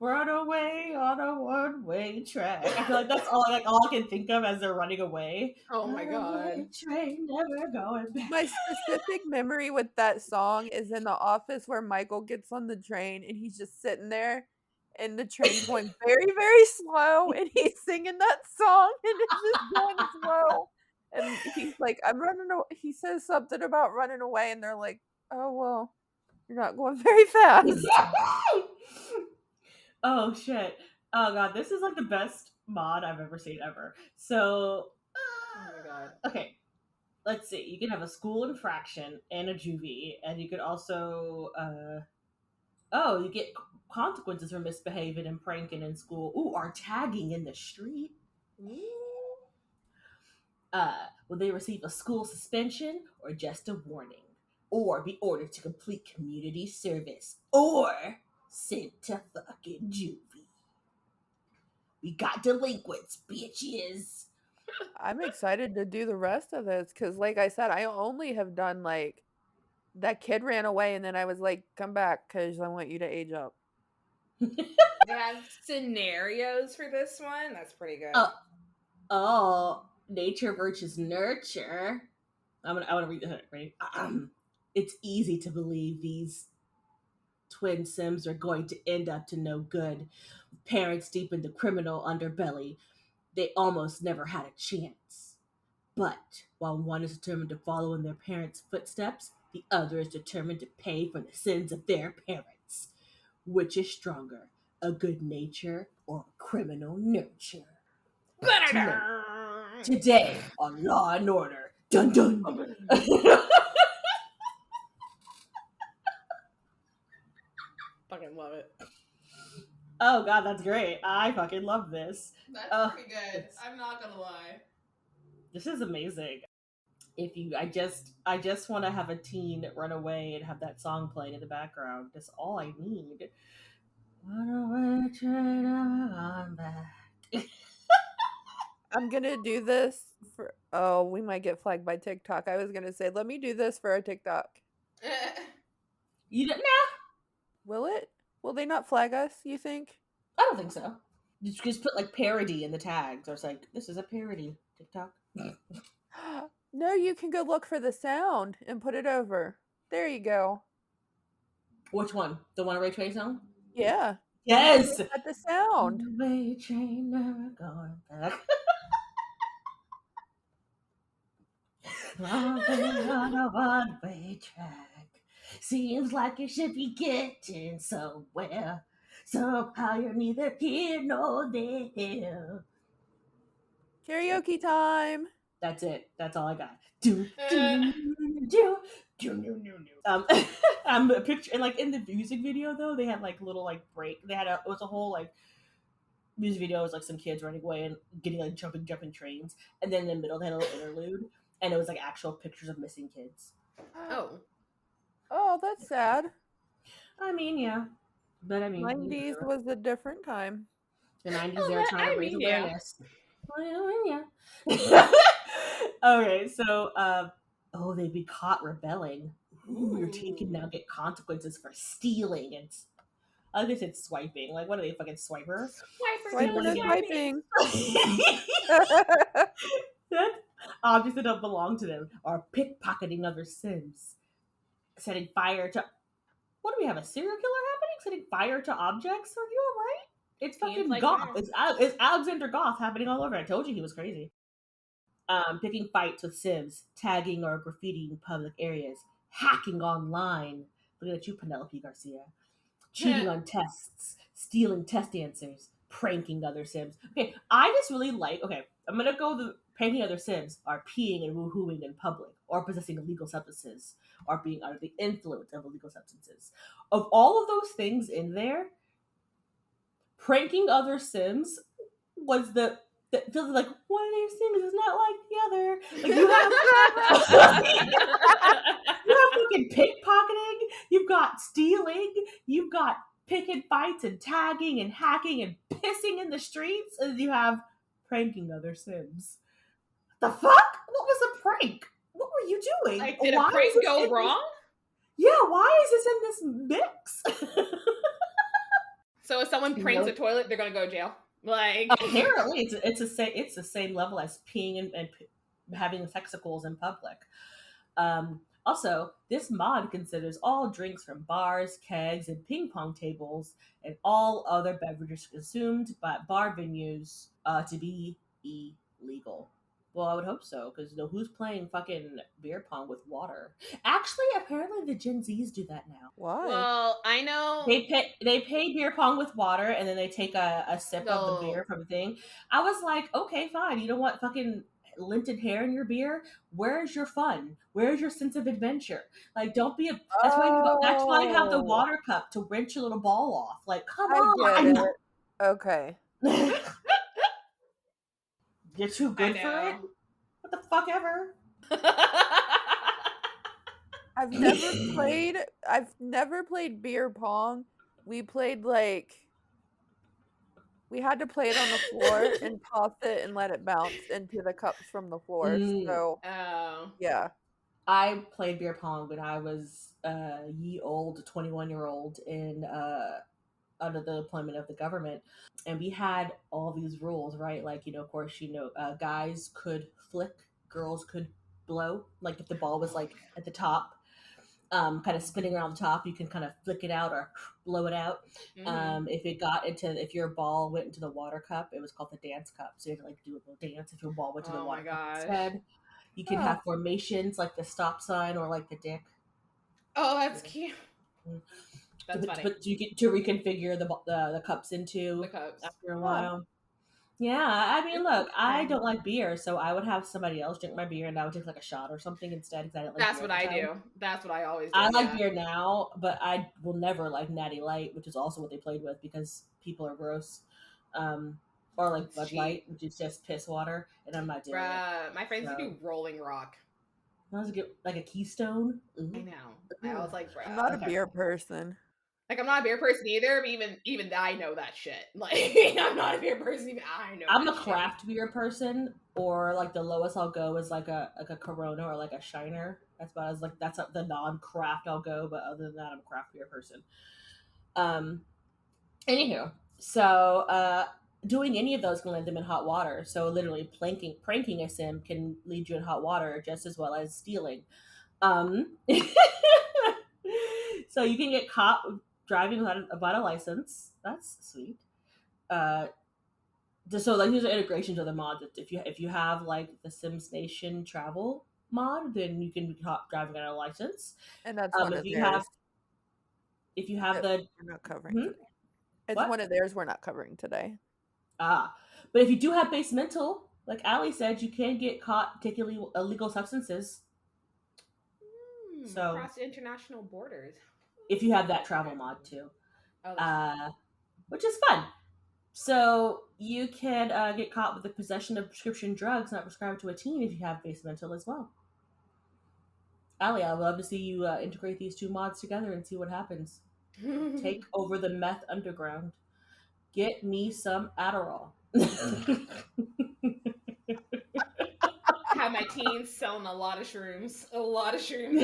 Run away on a one-way track. I feel like that's all I can think of as they're running away. Oh my god. Runaway train, never going back. My specific memory with that song is in The Office where Michael gets on the train and he's just sitting there and the train's going very, very slow and he's singing that song and it's just going slow. And he's like, I'm running away. He says something about running away and they're like, oh, well, you're not going very fast. Oh, shit. Oh, God. This is like the best mod I've ever seen ever. So, Oh my god. okay. Let's see. You can have a school infraction and a juvie, and you could also, you get consequences for misbehaving and pranking in school. Ooh, or tagging in the street. Will they receive a school suspension or just a warning? Or be ordered to complete community service? Or sent to fucking juvie? We got delinquents, bitches. I'm excited to do the rest of this because, like I said, I only have done like that kid ran away and then I was like, come back because I want you to age up. They have scenarios for this one. That's pretty good. Nature versus nurture. I want to read the hook, right? It's easy to believe these twin Sims are going to end up to no good. Parents deep in the criminal underbelly, they almost never had a chance. But while one is determined to follow in their parents' footsteps, the other is determined to pay for the sins of their parents. Which is stronger, a good nature or a criminal nurture? Today on Law and Order. Dun dun. Fucking love it. Oh god, that's great. I fucking love this. That's pretty good. I'm not gonna lie. This is amazing. I just want to have a teen run away and have that song playing in the background. That's all I need. Run away, train, never gone back. I'm gonna do this for. Oh, we might get flagged by TikTok. I was gonna say, let me do this for a TikTok. You don't? Nah. Will it? Will they not flag us? You think? I don't think so. You just put like parody in the tags, or it's like this is a parody TikTok. No, you can go look for the sound and put it over. There you go. Which one? The Runaway Train song? Yeah. Yes. At the sound. Runaway train never going back. Running on a one-way track. Seems like you should be getting somewhere. Somehow you're neither here nor there. Karaoke time. That's it. That's all I got. A picture, and like in the music video though, they had like little like break. It was a whole like music video. It was like some kids running away and getting like jumping trains, and then in the middle they had a little interlude, and it was like actual pictures of missing kids. Oh, that's sad. I mean, yeah, but I mean, 90s was a different time. The 90s, they were trying to raise awareness. Yeah. Okay, so they'd be caught rebelling. Ooh, your teen can now get consequences for stealing and I guess it's swiping. Like, what are they, fucking swipers? Swiping and swiping. That objects that don't belong to them are pickpocketing other Sims, setting fire to. What do we have? A serial killer happening? Setting fire to objects? Are you alright? It's fucking like Goth. It's Alexander Goth happening all over. I told you he was crazy. Picking fights with Sims, tagging or graffitiing public areas, hacking online. Look at you, Penelope Garcia. Cheating on tests, stealing test answers, pranking other Sims. Okay, I just really like. Okay, I'm gonna go. The pranking other Sims are peeing and woohooing in public, or possessing illegal substances, or being under the influence of illegal substances. Of all of those things in there, pranking other Sims was the that feels like one of these things is not like the other. Like you have fucking pickpocketing, you've got stealing, you've got picking fights and tagging and hacking and pissing in the streets, and you have pranking other Sims. The fuck? What was a prank? What were you doing? Like, did a prank go wrong? Yeah, why is this in this mix? So if someone pranks a toilet, they're gonna go to jail. Like, apparently, it's the same level as peeing and having sexicles in public. Also, this mod considers all drinks from bars, kegs, and ping pong tables, and all other beverages consumed by bar venues to be illegal. Well, I would hope so, because who's playing fucking beer pong with water? Actually, apparently the Gen Zs do that now. Why? Well, I know they pay beer pong with water, and then they take a sip of the beer from the thing. I was like, okay, fine. You don't want fucking linted hair in your beer? Where's your fun? Where's your sense of adventure? Like, don't be a. That's why you have the water cup to rinse your little ball off. Like, come on. Get it. Okay. You're too good for it? What the fuck ever? I've never played beer pong. We played we had to play it on the floor and toss it and let it bounce into the cups from the floor. So yeah. I played beer pong when I was a ye old 21-year-old in under the employment of the government, and we had all these rules, right? Like, of course, guys could flick, girls could blow. Like, if the ball was like at the top, kind of spinning around the top, you can kind of flick it out or blow it out. Mm-hmm. If your ball went into the water cup, it was called the dance cup. So you had to like do a little dance if your ball went to the water cup instead. You can have formations like the stop sign or like the dick. Oh, that's cute. That's funny. But you get to reconfigure the cups into the cups after a while. Yeah, I mean, look, I don't like beer, so I would have somebody else drink my beer, and I would take like a shot or something instead. Because I didn't like. That's what I do. That's what I always do. I like beer now, but I will never like Natty Light, which is also what they played with because people are gross. Or like Bud Light, which is just piss water, and I'm not doing it. My friends would do Rolling Rock. I was like a Keystone. Ooh. I know. I was like, I'm not a beer person. Like, I'm not a beer person either, but even I know that shit. Like, I'm not a beer person, even I know I'm a craft beer person, or like the lowest I'll go is like a Corona or like a Shiner. That's about as like that's the non-craft I'll go, but other than that, I'm a craft beer person. Anywho, so doing any of those can land them in hot water. So literally pranking a sim can lead you in hot water just as well as stealing. So you can get caught driving without a license. That's sweet. So like these are integrations of the mod. If you have like the Sims Nation travel mod, then you can be caught driving without a license. And that's one of theirs. If you have we're not covering today. It's one of theirs we're not covering today. But if you do have basemental, Like Ali said, you can get caught taking illegal substances. So across international borders. if you have that travel mod too, Oh, which is fun. So you can get caught with the possession of prescription drugs not prescribed to a teen if you have base mental as well. Ali, I would love to see you integrate these two mods together and see what happens. Take over the meth underground. Get me some Adderall. have my teens selling a lot of shrooms. A lot of shrooms in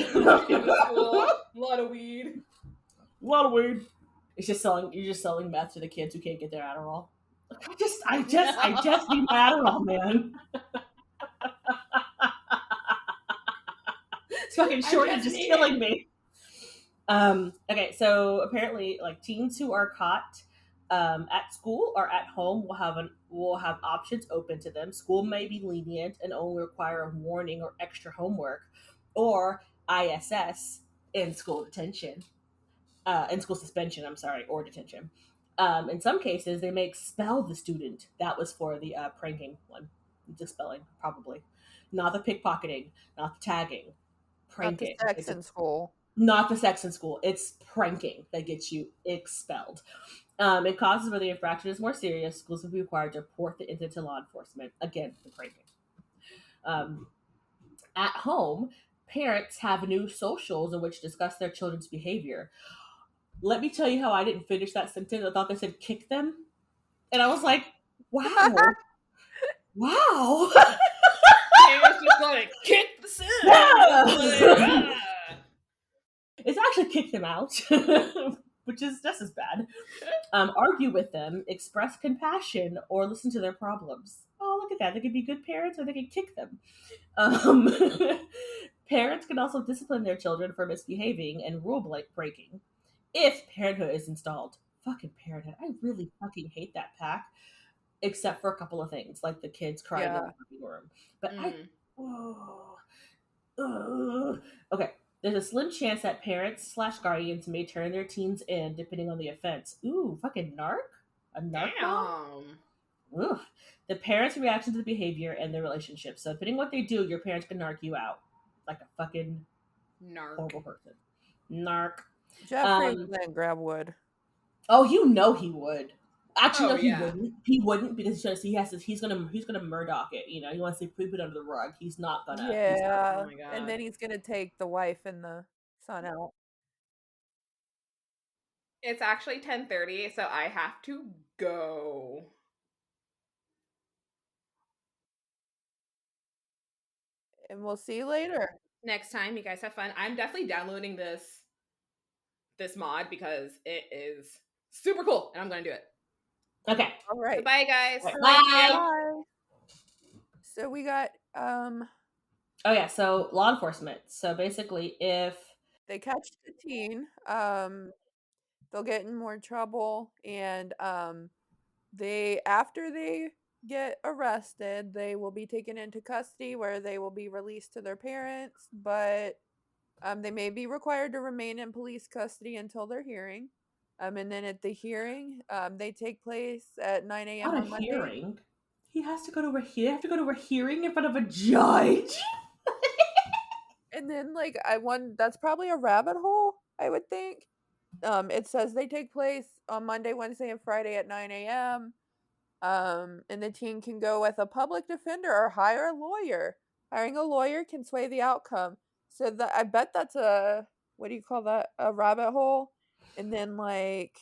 the school. A lot of weed. A lot of weed. You're just selling meth to the kids who can't get their Adderall. I just need my Adderall, man. It's fucking shortage is killing me. Okay, so apparently, like teens who are caught at school or at home will have options open to them. School may be lenient and only require a warning or extra homework, or ISS in school detention, in school suspension. I'm sorry, or detention. In some cases, they may expel the student. That was for the pranking one, the expelling probably, not the pickpocketing, not the tagging, pranking. Not the sex in school. Not the sex in school. It's pranking that gets you expelled. In cases where the infraction is more serious, schools will be required to report the incident to law enforcement. Again, the pranking. At home, parents have new socials in which discuss their children's behavior. Let me tell you how I didn't finish that sentence. I thought they said kick them. And I was like, wow. Wow. Parents just going to kick the Sims. Yeah. It's actually kick them out, which is just as bad. Argue with them, express compassion, or listen to their problems. Oh, look at that. They can be good parents or they can kick them. Parents can also discipline their children for misbehaving and rule breaking if parenthood is installed. Fucking parenthood. I really fucking hate that pack, except for a couple of things, like the kids crying in the living room. But okay. There's a slim chance that parents/guardians may turn their teens in, depending on the offense. Ooh, fucking narc? A narc? Ugh. The parents' reaction to the behavior and the relationship. So, depending on what they do, your parents can narc you out. Like a fucking horrible person. Narc. Jeffrey wouldn't grab wood. Oh, you know he would. Actually, no, he wouldn't. He wouldn't because he's gonna Murdoch it. You know, he wants to poop it under the rug. He's not gonna. Yeah, oh my God. and then he's gonna take the wife and the son out. It's actually 10:30, so I have to go. And we'll see you later. Next time, you guys have fun. I'm definitely downloading this mod because it is super cool, and I'm gonna do it. Okay. All right. So bye, guys. Bye. So we got Oh yeah, so law enforcement. So basically, if they catch the teen, they'll get in more trouble, and after they get arrested, they will be taken into custody where they will be released to their parents, but they may be required to remain in police custody until their hearing. And then at the hearing, they take place at 9 a.m. on Monday. Hearing? He has to go to a hearing in front of a judge. And then, like, that's probably a rabbit hole, I would think. It says they take place on Monday, Wednesday, and Friday at 9 a.m. And the teen can go with a public defender or hire a lawyer. Hiring a lawyer can sway the outcome. So I bet that's a rabbit hole. And then, like,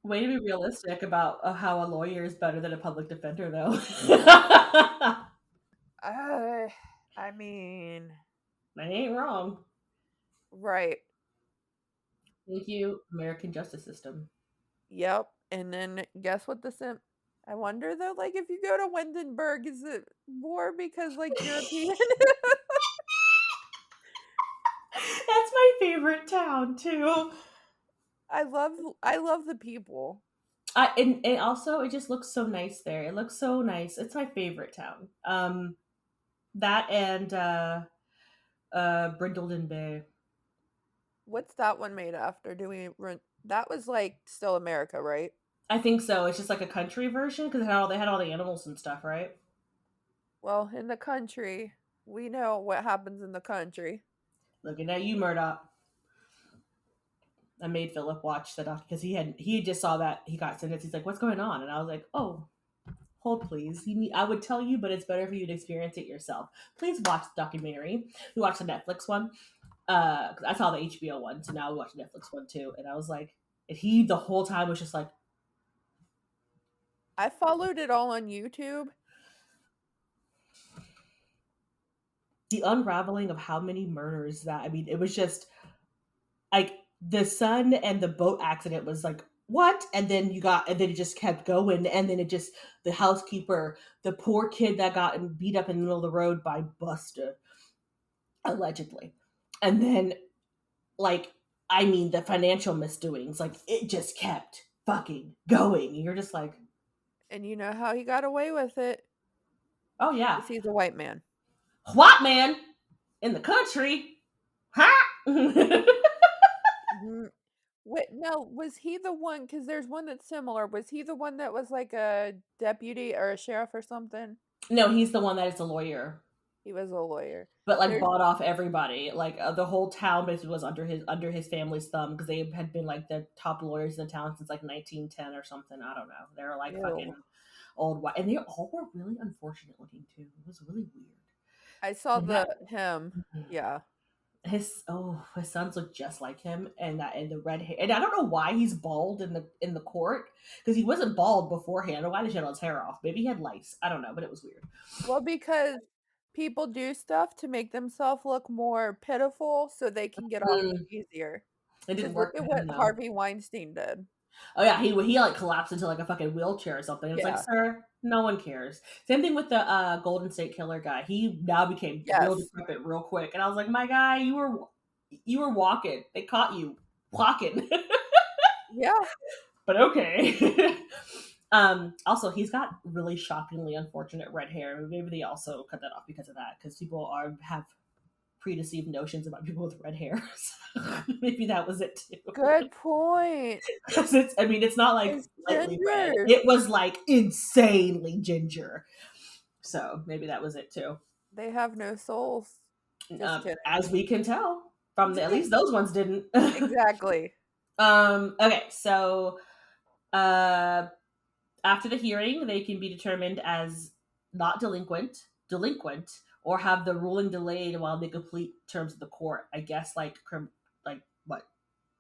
way to be realistic about how a lawyer is better than a public defender, though. I mean, I ain't wrong. Right. Thank you, American justice system. Yep. And then guess what I wonder though, like if you go to Windenburg, is it more because like European? That's my favorite town too. I love the people. And also it just looks so nice there. It looks so nice. It's my favorite town. That and Brindleton Bay. What's that one made after? That was like still America, right? I think so. It's just like a country version because they had all the animals and stuff, right? Well, in the country, we know what happens in the country. Looking at you, Murdoch. I made Philip watch the doc because he just saw that he got sentenced. He's like, "What's going on?" And I was like, "Oh, hold please. I would tell you, but it's better for you to experience it yourself. Please watch the documentary." We watched the Netflix one. Because I saw the HBO one, so now we watch the Netflix one too. And I was like, and he the whole time was just like, I followed it all on YouTube. The unraveling of how many murders that, I mean, it was just like the son and the boat accident was like, what? And then and then it just kept going. And then the housekeeper, the poor kid that got beat up in the middle of the road by Buster, allegedly. And then, like, I mean, the financial misdoings, like, it just kept fucking going. And you're just like, and you know how he got away with it? Oh, yeah. Because he's a white man. White man in the country? Huh? Wait, no, was he the one? Because there's one that's similar. Was he the one that was like a deputy or a sheriff or something? No, he's the one that is a lawyer. He was a lawyer, but like bought off everybody. Like the whole town basically was under his family's thumb because they had been like the top lawyers in the town since like 1910 or something. I don't know. They were like fucking old white, and they all were really unfortunate looking too. It was really weird. I saw him. Yeah. His sons look just like him, and the red hair. And I don't know why he's bald in the court because he wasn't bald beforehand. I don't know why they shed all his hair off. Maybe he had lice. I don't know, but it was weird. Well, because people do stuff to make themselves look more pitiful so they can get off easier. It didn't work. Look at what Harvey Weinstein did. Oh yeah, he like collapsed into like a fucking wheelchair or something. It's like, sir, no one cares. Same thing with the Golden State Killer guy. He now became real decrepit real quick, and I was like, my guy, you were walking. They caught you walking. Yeah, but okay. Also, he's got really shockingly unfortunate red hair. Maybe they also cut that off because of that, because people have predeceived notions about people with red hair. Maybe that was it too. Good point. It's not like slightly red. It was like insanely ginger. So maybe that was it too. They have no souls. As we can tell from at least those ones didn't. Exactly. Okay, so after the hearing, they can be determined as not delinquent, or have the ruling delayed while they complete terms of the court. I guess like what?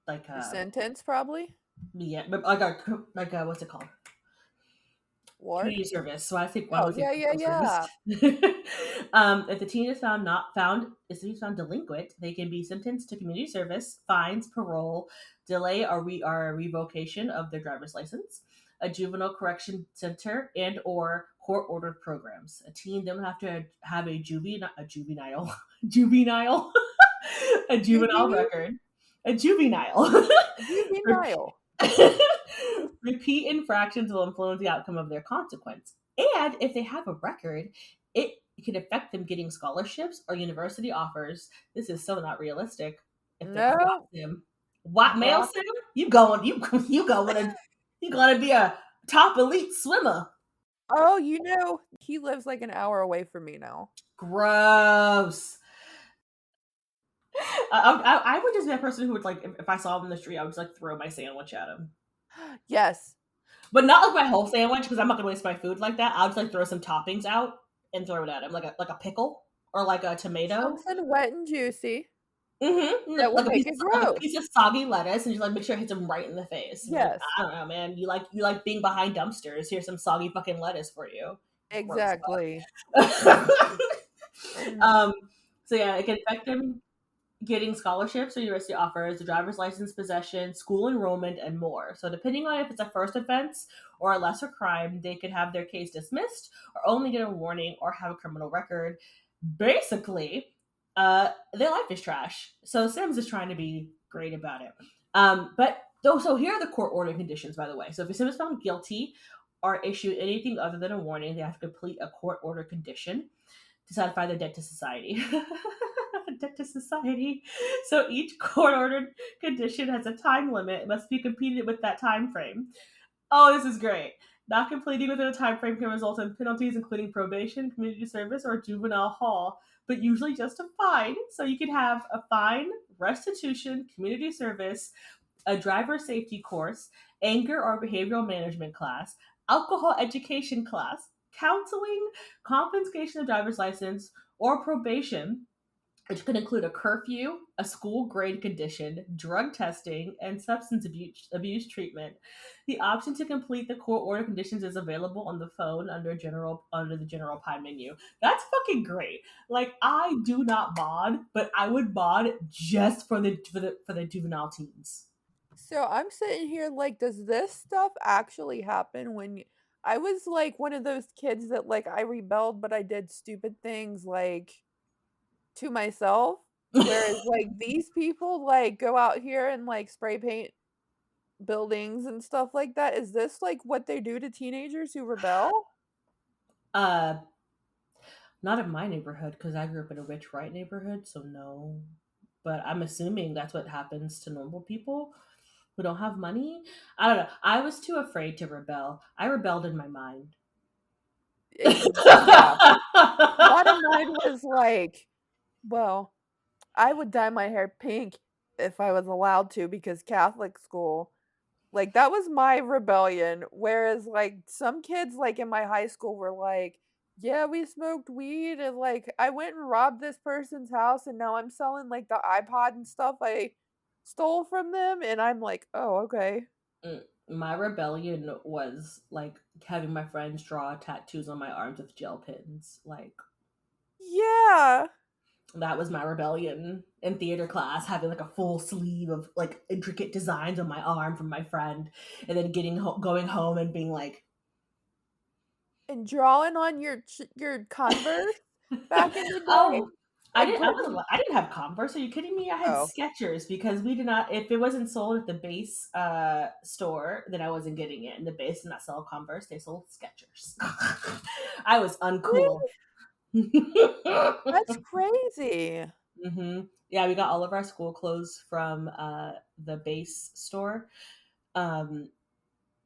Like a sentence, probably. Yeah, but like a what's it called? Community service. So I think. Yeah. If the teen is found delinquent, they can be sentenced to community service, fines, parole, delay or revocation of their driver's license, a juvenile correction center, and or court-ordered programs. A teen don't have to have a juvenile record. A juvenile. Repeat infractions will influence the outcome of their consequence. And if they have a record, it can affect them getting scholarships or university offers. This is so not realistic. If they white male sim, you gonna be a top elite swimmer. Oh, he lives like an hour away from me now. Gross. I would just be a person who would like, if I saw him in the street, I would just like throw my sandwich at him. Yes. But not like my whole sandwich, because I'm not gonna waste my food like that. I'll just like throw some toppings out and throw it at him, like a pickle or like a tomato. Something wet and juicy. Mm-hmm. That would make it gross. Like a piece of soggy lettuce, and just like make sure it hits him right in the face. Yes. Like, I don't know, man. You like being behind dumpsters. Here's some soggy fucking lettuce for you. Exactly. So yeah, it can affect them getting scholarships or university offers, the driver's license possession, school enrollment, and more. So depending on if it's a first offense or a lesser crime, they could have their case dismissed or only get a warning or have a criminal record. Basically, their life is trash. So Sims is trying to be great about it. So here are the court order conditions, by the way. So if a Sim is found guilty or issued anything other than a warning, they have to complete a court order condition to satisfy their debt to society. Debt to society. So each court-ordered condition has a time limit. It must be completed with that time frame. Oh, this is great. Not completing within a time frame can result in penalties, including probation, community service, or juvenile hall, but usually just a fine. So you can have a fine, restitution, community service, a driver safety course, anger or behavioral management class, alcohol education class, counseling, confiscation of driver's license, or probation, which could include a curfew, a school grade condition, drug testing, and substance abuse treatment. The option to complete the court order conditions is available on the phone under the general pie menu. That's fucking great. Like, I do not mod, but I would mod just for the juvenile teens. So I'm sitting here like, does this stuff actually happen when I was like one of those kids that like I rebelled, but I did stupid things like to myself? Whereas like these people like go out here and like spray paint buildings and stuff like that. Is this like what they do to teenagers who rebel? Not in my neighborhood, because I grew up in a rich white neighborhood, so no. But I'm assuming that's what happens to normal people who don't have money. I don't know. I was too afraid to rebel. I rebelled in my mind. Yeah. A lot of mine was like, well, I would dye my hair pink if I was allowed to because Catholic school. Like, that was my rebellion. Whereas, like, some kids, like, in my high school were like, yeah, we smoked weed. And, like, I went and robbed this person's house. And now I'm selling, like, the iPod and stuff I stole from them. And I'm like, oh, okay. My rebellion was, like, having my friends draw tattoos on my arms with gel pens. Like, yeah. That was my rebellion in theater class, having like a full sleeve of like intricate designs on my arm from my friend, and then going home and being like, and drawing on your Converse back in the day. Oh, I didn't have Converse. Are you kidding me? I had Skechers, because we did not. If it wasn't sold at the base store, then I wasn't getting it. And the base did not sell Converse; they sold Skechers. I was uncool. That's crazy. Mm-hmm. Yeah, we got all of our school clothes from the base store,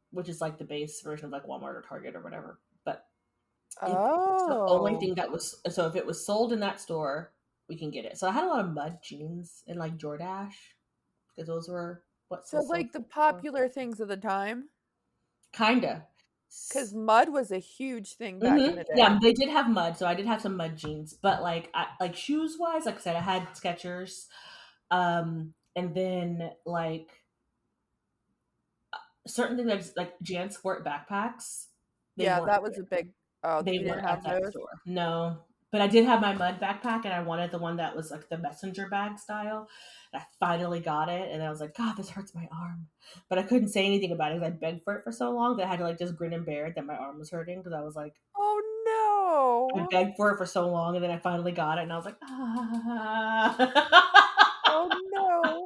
which is like the base version of like Walmart or Target or whatever. But it's the only thing that was, so if it was sold in that store, we can get it. So I had a lot of mud jeans and like Jordache, because those were what. So like the popular things of the time. Kinda. Because mud was a huge thing back in the day. Yeah, they did have mud, so I did have some mud jeans. But like, shoes wise, like I said, I had Skechers, and then like certain things like JanSport backpacks. Yeah, that was a big. Oh, they weren't at that store. No, but I did have my mud backpack, and I wanted the one that was like the messenger bag style. I finally got it, and I was like, God, this hurts my arm. But I couldn't say anything about it because I begged for it for so long that I had to like just grin and bear it that my arm was hurting, because I was like, oh no. I begged for it for so long, and then I finally got it, and I was like, oh no.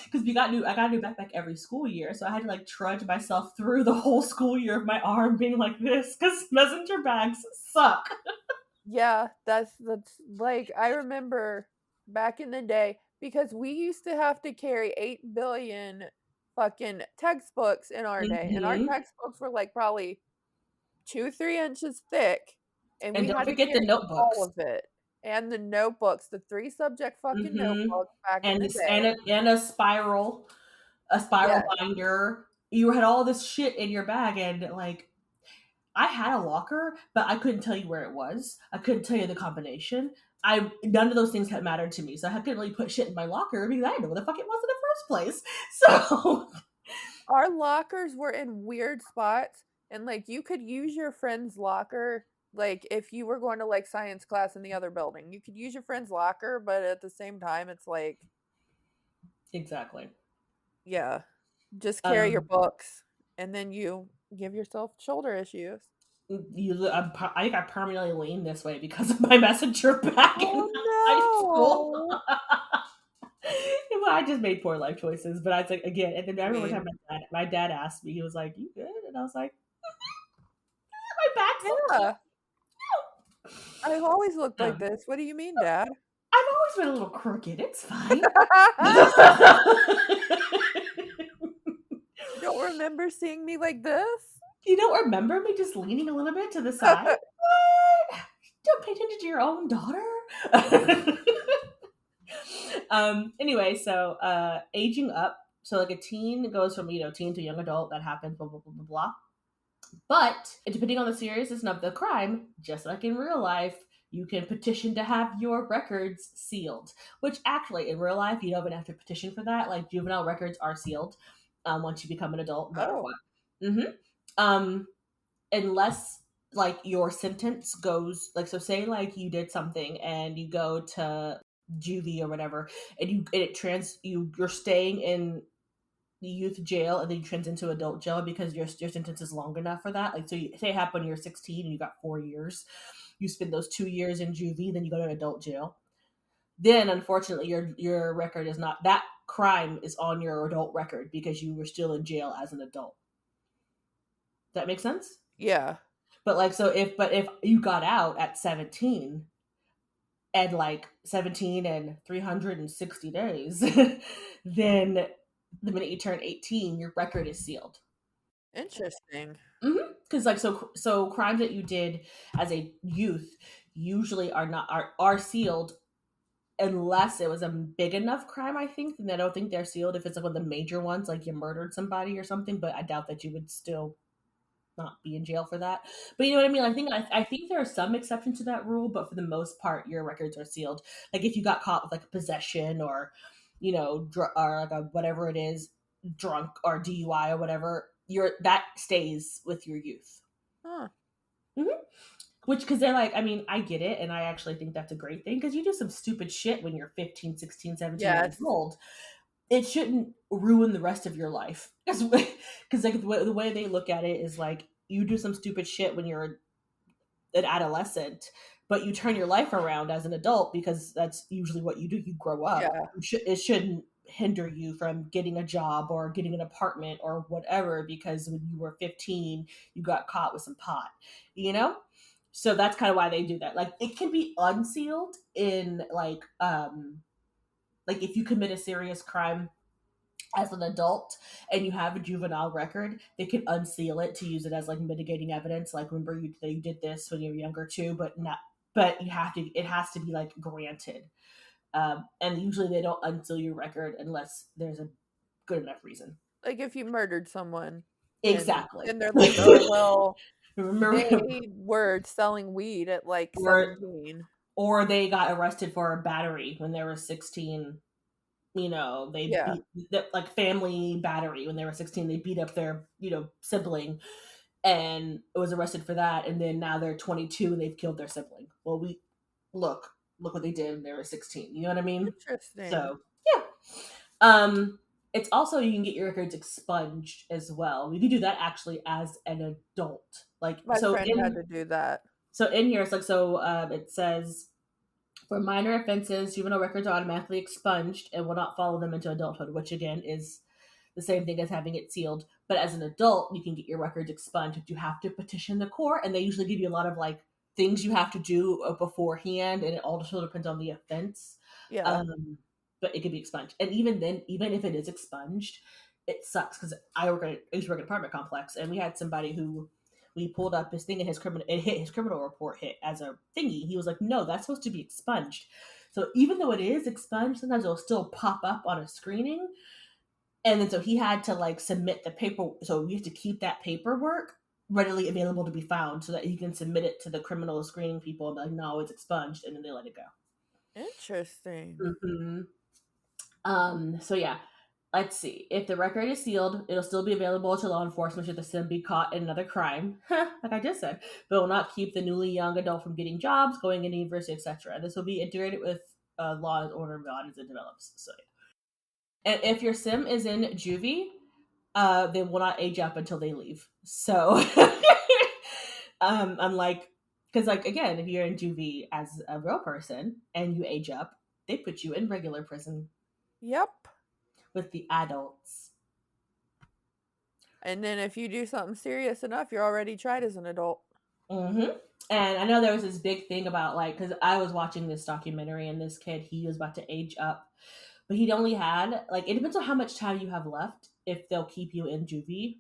Because I got a new backpack every school year, so I had to like trudge myself through the whole school year of my arm being like this, because messenger bags suck. Yeah, that's like, I remember back in the day, because we used to have to carry 8 billion fucking textbooks in our day, and our textbooks were like probably 2-3 inches thick, and we don't had forget to carry the notebooks. all of it. And the notebooks, the 3 subject fucking notebooks back in the day. And a spiral binder. You had all this shit in your bag, and like, I had a locker, but I couldn't tell you where it was. I couldn't tell you the combination. None of those things had mattered to me, so I couldn't really put shit in my locker because I didn't know where the fuck it was in the first place. So our lockers were in weird spots, and like you could use your friend's locker. Like, if you were going to like science class in the other building, you could use your friend's locker, but at the same time, it's like, exactly, yeah, just carry your books, and then you give yourself shoulder issues. I got permanently lean this way because of my messenger bag in high school. I just made poor life choices, but I was like, again, and then I remember one time my dad asked me, he was like, "You good?" And I was like, "My back's yeah. I've always looked like this. What do you mean, Dad? I've always been a little crooked. It's fine." You don't remember seeing me like this? You don't remember me just leaning a little bit to the side? What? Don't pay attention to your own daughter? Anyway, so aging up. So like a teen goes from, teen to young adult. That happens, blah, blah, blah, blah, blah. But depending on the seriousness of the crime, just like in real life, you can petition to have your records sealed. Which actually, in real life, you don't even have to petition for that. Like juvenile records are sealed once you become an adult, no matter what. Unless like your sentence goes like, so say like you did something and you go to Juvie or whatever, and you're staying in youth jail and then you trans into adult jail because your sentence is long enough for that. Like, so you say it happened when you're 16 and you got 4 years, you spend those 2 years in Juvie, then you go to adult jail. Then unfortunately your record is not, that crime is on your adult record because you were still in jail as an adult. That makes sense? Yeah. But like, so if you got out at 17 and like 17 and 360 days, then the minute you turn 18, your record is sealed. Interesting. Because like, so crimes that you did as a youth usually are sealed unless it was a big enough crime, I think. And I don't think they're sealed if it's like one of the major ones, like you murdered somebody or something, but I doubt that you would still not be in jail for that. But you know what I mean? I think there are some exceptions to that rule, but for the most part, your records are sealed. Like if you got caught with like possession or, or like whatever it is, drunk or DUI or whatever, that stays with your youth. Huh. Which, because they're like, I mean, I get it, and I actually think that's a great thing, because you do some stupid shit when you're 15, 16, 17 years old. It shouldn't ruin the rest of your life. Because like the way they look at it is like, you do some stupid shit when you're an adolescent, but you turn your life around as an adult because that's usually what you do. You grow up. Yeah. It shouldn't hinder you from getting a job or getting an apartment or whatever because when you were 15, you got caught with some pot, So that's kind of why they do that. Like it can be unsealed in like if you commit a serious crime as an adult and you have a juvenile record, they can unseal it to use it as like mitigating evidence. Like remember you did this when you were younger too, but it has to be like granted. And usually they don't unseal your record unless there's a good enough reason. Like if you murdered someone. Exactly. And they're like, oh, well, they were selling weed at like 17. Or they got arrested for a battery when they were 16. Beat like family battery when they were 16. They beat up their, sibling and was arrested for that. And then now they're 22 and they've killed their sibling. Well, look what they did when they were 16. You know what I mean? Interesting. So, yeah. It's also, you can get your records expunged as well. You can do that actually as an adult. Like my friend had to do that. So in here, it's like, it says, for minor offenses, juvenile records are automatically expunged and will not follow them into adulthood, which again is the same thing as having it sealed. But as an adult, you can get your records expunged. You have to petition the court, and they usually give you a lot of like things you have to do beforehand, and it also depends on the offense. Yeah. But it can be expunged, and even then, even if it is expunged, it sucks because I used to work at an apartment complex, and we had somebody who. We pulled up his thing and his criminal report hit as a thingy. He was like, no, that's supposed to be expunged. So even though it is expunged, sometimes it'll still pop up on a screening. And then so he had to like submit the paper. So we have to keep that paperwork readily available to be found so that he can submit it to the criminal screening people and be like, no, it's expunged. And then they let it go. Interesting. Mm-hmm. So yeah. Let's see. If the record is sealed, it'll still be available to law enforcement should the sim be caught in another crime, like I just said, but will not keep the newly young adult from getting jobs, going into university, etc. This will be integrated with law and order as it develops. So, yeah. And if your sim is in Juvie, they will not age up until they leave. So, unlike, because like again, if you're in Juvie as a real person and you age up, they put you in regular prison. Yep. With the adults. And then if you do something serious enough, you're already tried as an adult. Mm-hmm. And I know there was this big thing about like, because I was watching this documentary and this kid, he was about to age up, but he'd only had like, it depends on how much time you have left if they'll keep you in Juvie.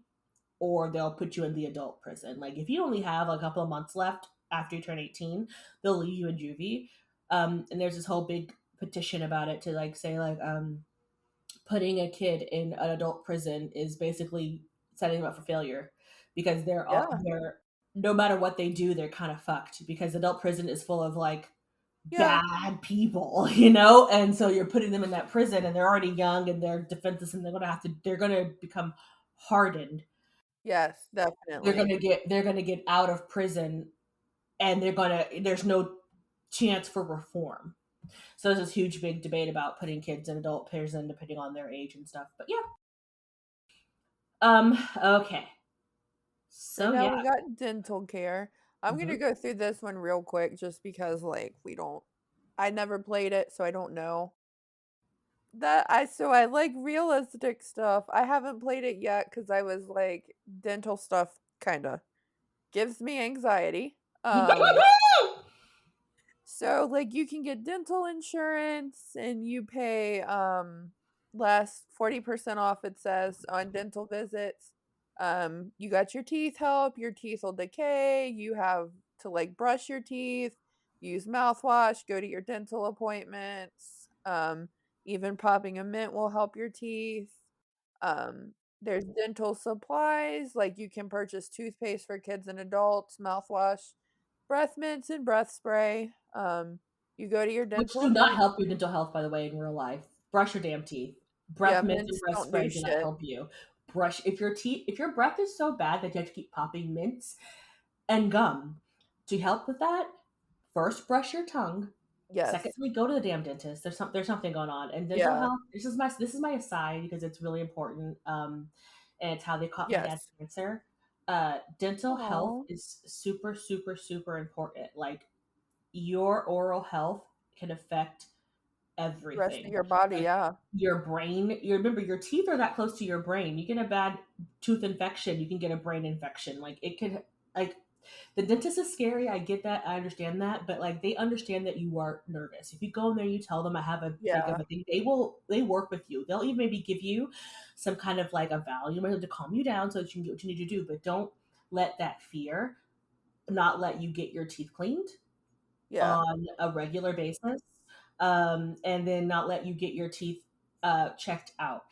or they'll put you in the adult prison. Like if you only have a couple of months left after you turn 18, they'll leave you in juvie. And there's this whole big petition about it to like say like putting a kid in an adult prison is basically setting them up for failure because they're no matter what they do, they're kind of fucked because adult prison is full of like bad people, you know? And so you're putting them in that prison and they're already young and they're defenseless and they're gonna become hardened. Yes, definitely. They're gonna get out of prison and there's no chance for reform. So there's this huge big debate about putting kids in adult prison depending on their age and stuff. But yeah. Okay. So now yeah. we got dental care. I'm gonna go through this one real quick just because like I never played it, so I don't know. I like realistic stuff. I haven't played it yet because I was like dental stuff kinda gives me anxiety. So like you can get dental insurance and you pay less 40% off it says on dental visits. You got your teeth help, your teeth will decay, you have to like brush your teeth, use mouthwash, go to your dental appointments. Even popping a mint will help your teeth. There's dental supplies, like you can purchase toothpaste for kids and adults, mouthwash, breath mints, and breath spray. You go to your dental Which do not appointment. help your dental health, by the way, in real life. Brush your damn teeth. Breath mints and Mints breath don't spray do do not shit. help you. Brush if your breath is so bad that you have to keep popping mints and gum. To help with that, first brush your tongue. Yes. Secondly, go to the damn dentist. There's something going on. And dental health, this is my aside because it's really important. And it's how they caught my dad's cancer. Dental health is super, super, super important. Like your oral health can affect everything. The rest of your body, like, your brain. You remember your teeth are that close to your brain. You get a bad tooth infection, you can get a brain infection. Like it could like the dentist is scary. I get that. I understand that. But like they understand that you are nervous. If you go in there, you tell them I have a thing. They work with you. They'll even maybe give you some kind of like a Valium to calm you down so that you can get what you need to do. But don't let that fear not let you get your teeth cleaned on a regular basis. And then not let you get your teeth checked out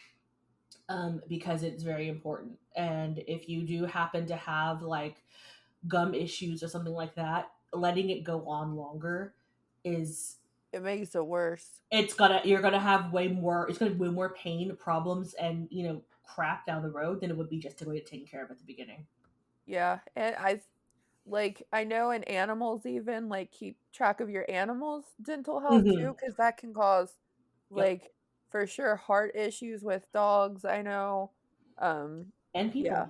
because it's very important. And if you do happen to have like gum issues or something like that, letting it go on longer it makes it worse. You're gonna have way more pain, problems, and crap down the road than it would be just to wait taking care of at the beginning. Yeah, and I know in animals even like keep track of your animals' dental health too, because that can cause like for sure heart issues with dogs. I know, and people. Yeah.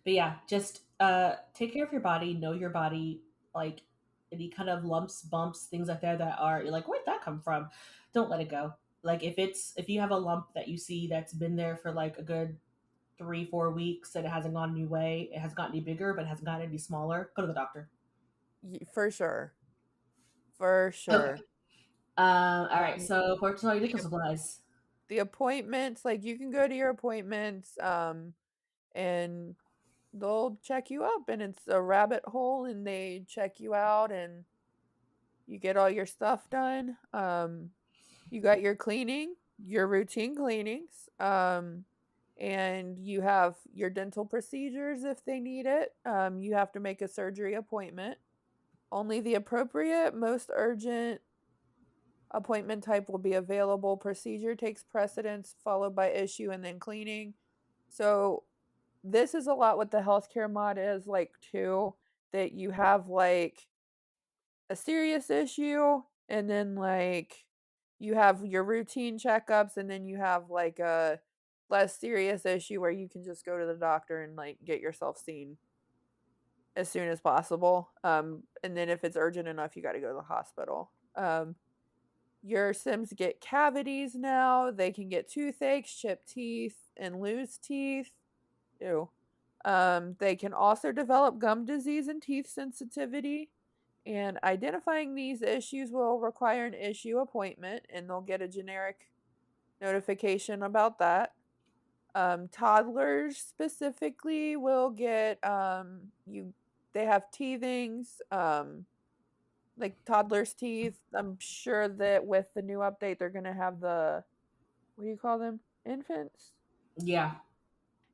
But yeah, just take care of your body, know your body, like any kind of lumps, bumps, things like that you're like, where'd that come from? Don't let it go. Like if you have a lump that you see that's been there for like a good 3-4 weeks and it hasn't gone any way, it hasn't gotten any bigger, but it hasn't gotten any smaller, go to the doctor. For sure. Okay. All right. So purchase all your dental supplies. The appointments, like you can go to your appointments, and they'll check you up, and it's a rabbit hole, and they check you out, and you get all your stuff done. You got your cleaning, your routine cleanings, and you have your dental procedures if they need it. You have to make a surgery appointment. Only the appropriate, most urgent appointment type will be available. Procedure takes precedence, followed by issue and then cleaning. So this is a lot what the healthcare mod is like too, that you have like a serious issue and then like you have your routine checkups and then you have like a less serious issue where you can just go to the doctor and like get yourself seen as soon as possible. And then if it's urgent enough, you got to go to the hospital. Your Sims get cavities now. They can get toothaches, chipped teeth, and loose teeth. Ew. They can also develop gum disease and teeth sensitivity. And identifying these issues will require an issue appointment, and they'll get a generic notification about that. Toddlers specifically will get they have teethings, like toddlers' teeth. I'm sure that with the new update they're gonna have the, what do you call them? Infants? Yeah.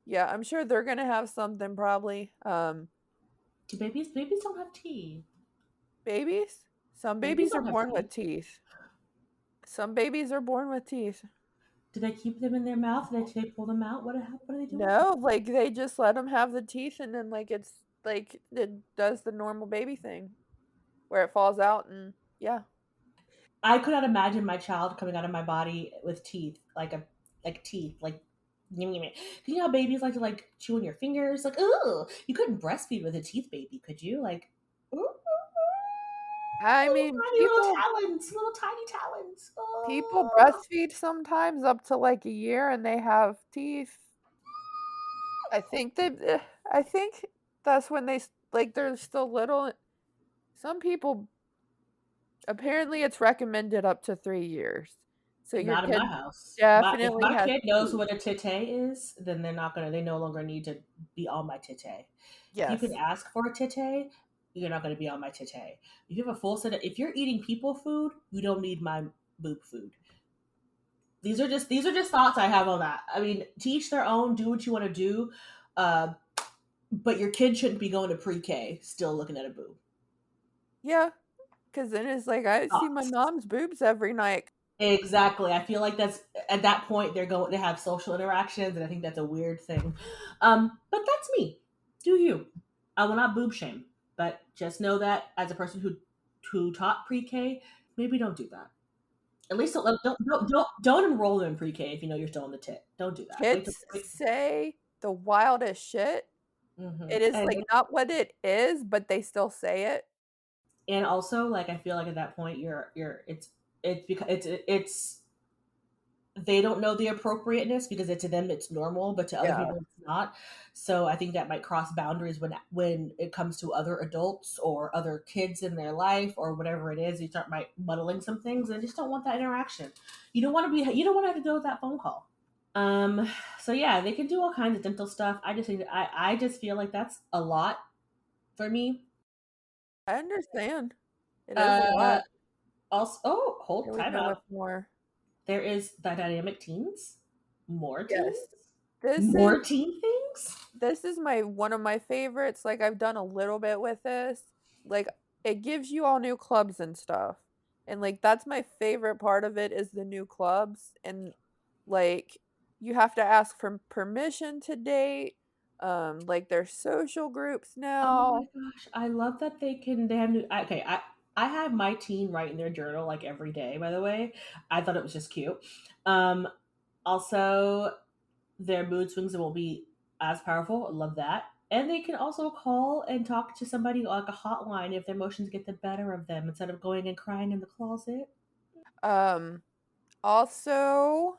Yeah, I'm sure they're gonna have something probably. Do babies don't have teeth? Babies? Some Babies babies are don't have born with teeth. teeth. Some babies are born with teeth. Do they keep them in their mouth and they pull them out? What do they do? No, like they just let them have the teeth, and then like it's like it does the normal baby thing, where it falls out, and yeah. I could not imagine my child coming out of my body with teeth, like teeth, like. You know how babies like to like chew on your fingers? Like, ooh, you couldn't breastfeed with a teeth baby, could you? Like, ooh, I little mean, tiny little talons, little tiny talons. people Oh. breastfeed sometimes up to like a year, and they have teeth. I think that's when they like they're still little. Some people, apparently it's recommended up to 3 years. So your Not in my kid house. If definitely my has kid knows teeth. what a tete is, then they no longer need to be on my tete. If you Yes. can ask for a tete, you're not going to be on my tete. If you have a full set of, if you're eating people food, you don't need my boob food. These are just thoughts I have on that. I mean, to each their own, do what you want to do. But your kid shouldn't be going to pre-K still looking at a boob. Yeah, because then it's like I see my mom's boobs every night. Exactly. I feel like that's at that point they're going to have social interactions, and I think that's a weird thing. But that's me. Do you? I will not boob shame, but just know that as a person who taught pre-K, maybe don't do that. At least don't enroll them in pre-K if you know you're still in the tit. Don't do that. Kids say the wildest shit. Mm-hmm. It is like not what it is, but they still say it. And also, like, I feel like at that point it's because it's they don't know the appropriateness because to them it's normal, but to other people it's not. So I think that might cross boundaries when it comes to other adults or other kids in their life or whatever it is. You start muddling some things, and I just don't want that interaction. You don't want to have to deal with that phone call. So yeah, they can do all kinds of dental stuff. I just think that I just feel like that's a lot for me. I understand. It is a lot. Also, hold time out. More. There is the Dynamic Teens. More teens? Yes. More teen things? This is one of my favorites. Like, I've done a little bit with this. Like, it gives you all new clubs and stuff. And, like, that's my favorite part of it is the new clubs. And, like, you have to ask for permission to date. Like, there's social groups now. Oh my gosh. I love that they have new... Okay, I have my teen write in their journal like every day, by the way. I thought it was just cute. Also, their mood swings will be as powerful. I love that. And they can also call and talk to somebody like a hotline if their emotions get the better of them instead of going and crying in the closet. Also,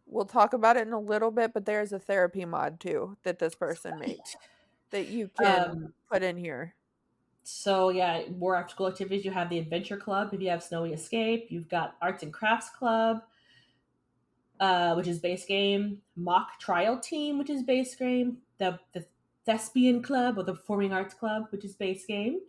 we'll talk about it in a little bit, but there's a therapy mod too that this person made that you can put in here. So yeah, more after school activities. You have the Adventure Club. If you have Snowy Escape, you've got Arts and Crafts Club, which is base game. Mock Trial Team, which is base game. The Thespian Club or the Performing Arts Club, which is base game.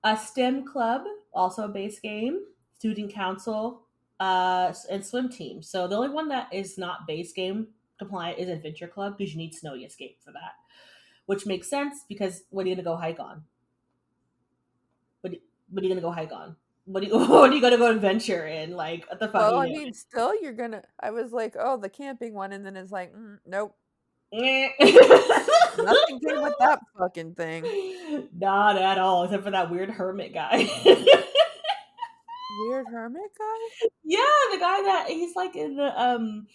A STEM Club, also base game. Student Council, and Swim Team. So the only one that is not base game compliant is Adventure Club because you need Snowy Escape for that, which makes sense because what are you gonna go hike on? What are you gonna go hike on? What are you gonna go adventure in? Like, what the fuck? Well, I mean, still, you're gonna. I was like, oh, the camping one, and then it's like, nope. Nothing came with that fucking thing. Not at all, except for that weird hermit guy. Weird hermit guy? Yeah, the guy that he's like in the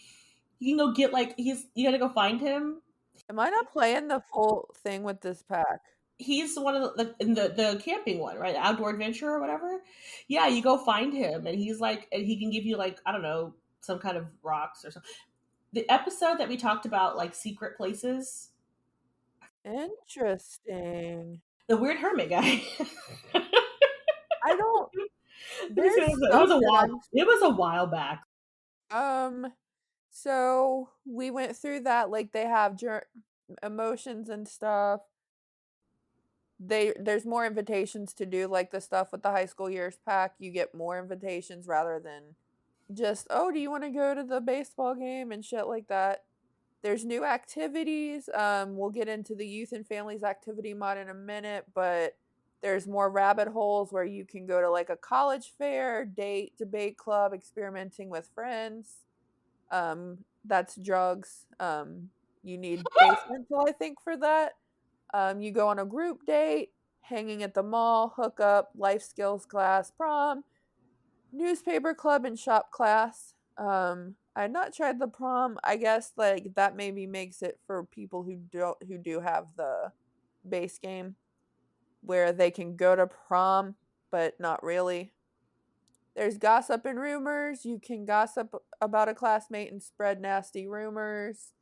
you can go get like you gotta go find him. Am I not playing the full thing with this pack? He's one of the camping one, right? The outdoor adventure or whatever. Yeah, you go find him, and he's like, and he can give you like, I don't know, some kind of rocks or something. The episode that we talked about, like secret places. Interesting. The weird hermit guy. I don't. It was a while back. So we went through that. Like, they have emotions and stuff. There's more invitations to do, like the stuff with the high school years pack. You get more invitations rather than just, oh, do you want to go to the baseball game and shit like that. There's new activities. We'll get into the youth and families activity mod in a minute, but there's more rabbit holes where you can go to like a college fair, date, debate club, experimenting with friends. That's drugs. You need base mental, I think, for that. You go on a group date, hanging at the mall, hookup, life skills class, prom, newspaper club, and shop class. I've not tried the prom. I guess like that maybe makes it for people who do have the base game where they can go to prom, but not really. There's gossip and rumors. You can gossip about a classmate and spread nasty rumors.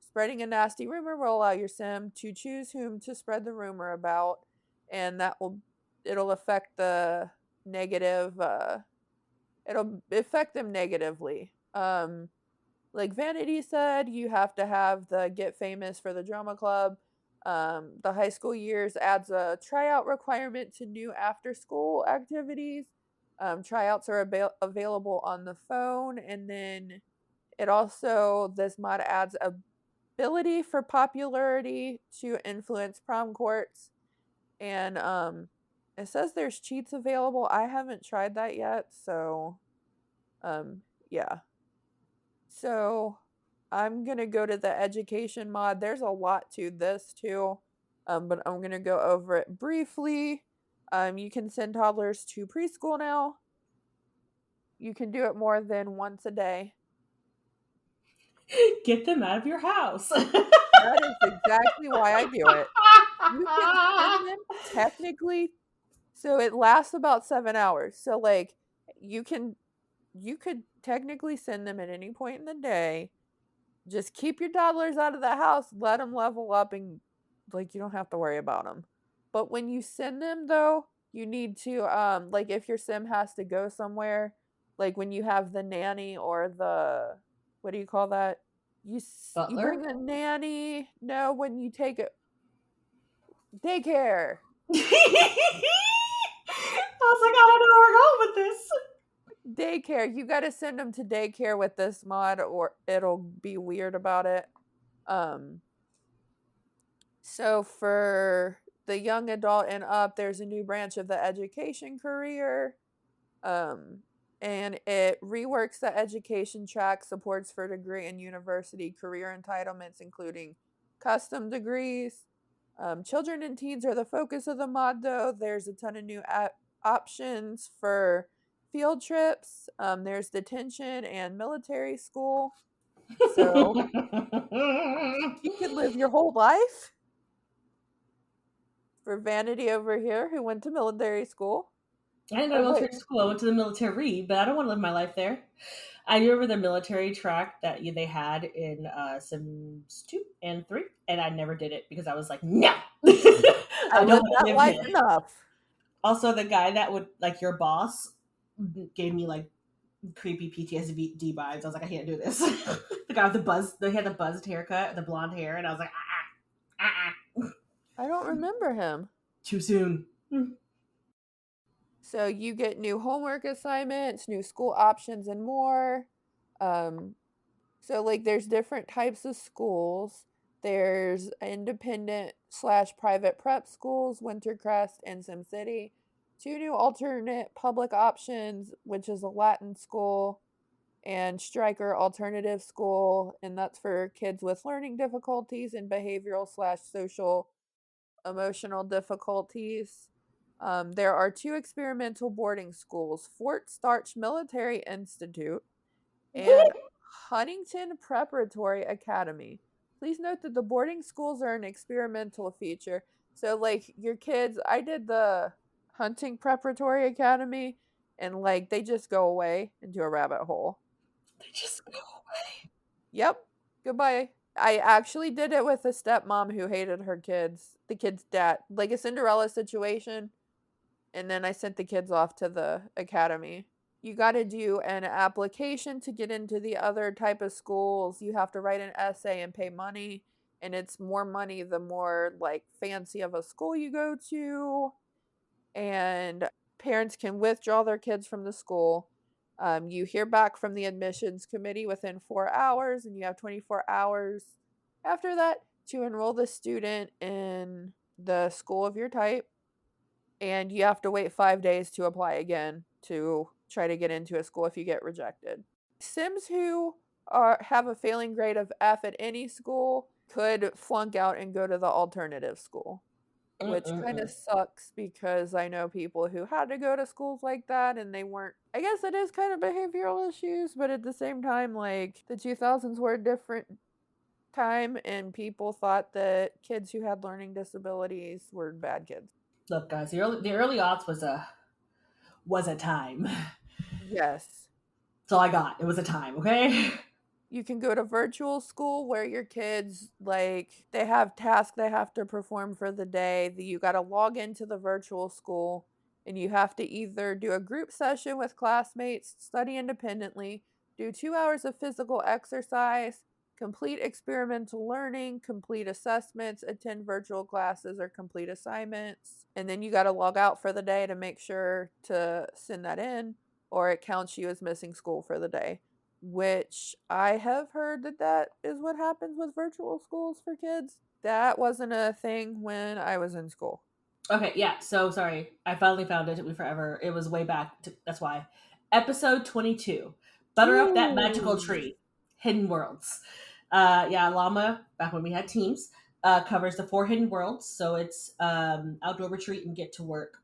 Spreading a nasty rumor will allow your sim to choose whom to spread the rumor about, and it'll affect the negative. It'll affect them negatively. Like Vanity said, you have to have the get famous for the drama club. The high school years adds a tryout requirement to new after school activities. Tryouts are available on the phone, and then this mod adds ability for popularity to influence prom courts, and it says there's cheats available. I haven't tried that yet, so yeah. So I'm gonna go to the education mod. There's a lot to this too, but I'm gonna go over it briefly. You can send toddlers to preschool now. You can do it more than once a day. Get them out of your house. That is exactly why I do it. You can send them technically, so it lasts about 7 hours. So like you could technically send them at any point in the day. Just keep your toddlers out of the house, let them level up, and like you don't have to worry about them. But when you send them though, you need to like if your sim has to go somewhere, like when you have the nanny or the, what do you call that? You bring the nanny. No, when you take it daycare. I was like, I don't know where we're going with this. Daycare. You got to send them to daycare with this mod, or it'll be weird about it. So for the young adult and up, there's a new branch of the education career. And it reworks the education track, supports for degree and university career entitlements, including custom degrees. Children and teens are the focus of the mod, though. There's a ton of new options for field trips. There's detention and military school. So you can live your whole life. For Vanity over here, who went to military school. I didn't go to military school. I went to the military, but I don't want to live my life there. I remember the military track that they had in Sims 2 and 3, and I never did it because I was like, no. I lived that life enough. Also, the guy that would, like, your boss gave me, like, creepy PTSD vibes. I was like, I can't do this. The guy with the buzz, he had the buzzed haircut, the blonde hair, and I was like, I don't remember him. Too soon. So you get new homework assignments, new school options, and more. So like there's different types of schools. There's independent/private prep schools, Wintercrest and SimCity. 2 new alternate public options, which is a Latin school and Striker Alternative School, and that's for kids with learning difficulties and behavioral/social emotional difficulties. There are 2 experimental boarding schools, Fort Starch Military Institute and Huntington Preparatory Academy. Please note that the boarding schools are an experimental feature. So, like, your kids, I did the Hunting Preparatory Academy, and, like, they just go away into a rabbit hole. They just go away. Yep. Goodbye. I actually did it with a stepmom who hated her kids. The kid's dad. Like a Cinderella situation. And then I sent the kids off to the academy. you got to do an application to get into the other type of schools. You have to write an essay and pay money, and it's more money the more like fancy of a school you go to. And parents can withdraw their kids from the school. You hear back from the admissions committee within 4 hours, and you have 24 hours after that to enroll the student in the school of your type. And you have to wait 5 days to apply again to try to get into a school if you get rejected. Sims who have a failing grade of F at any school could flunk out and go to the alternative school, which kind of sucks because I know people who had to go to schools like that and they weren't. I guess it is kind of behavioral issues, but at the same time, like, the 2000s were a different time and people thought that kids who had learning disabilities were bad kids. Look, guys, the early aughts was a time. Yes. That's all I got. It was a time, okay? You can go to virtual school where your kids, like, they have tasks they have to perform for the day. You got to log into the virtual school, and you have to either do a group session with classmates, study independently, do 2 hours of physical exercise, complete experimental learning, complete assessments, attend virtual classes, or complete assignments. And then you got to log out for the day to make sure to send that in, or it counts you as missing school for the day. Which I have heard that is what happens with virtual schools for kids. That wasn't a thing when I was in school. Okay, yeah, so sorry. I finally found it. It took me forever. It was way back. That's why. Episode 22. Butter Up That Magical Tree. Hidden Worlds. Llama, back when we had teams, covers the 4 hidden worlds. So it's outdoor retreat and get to work.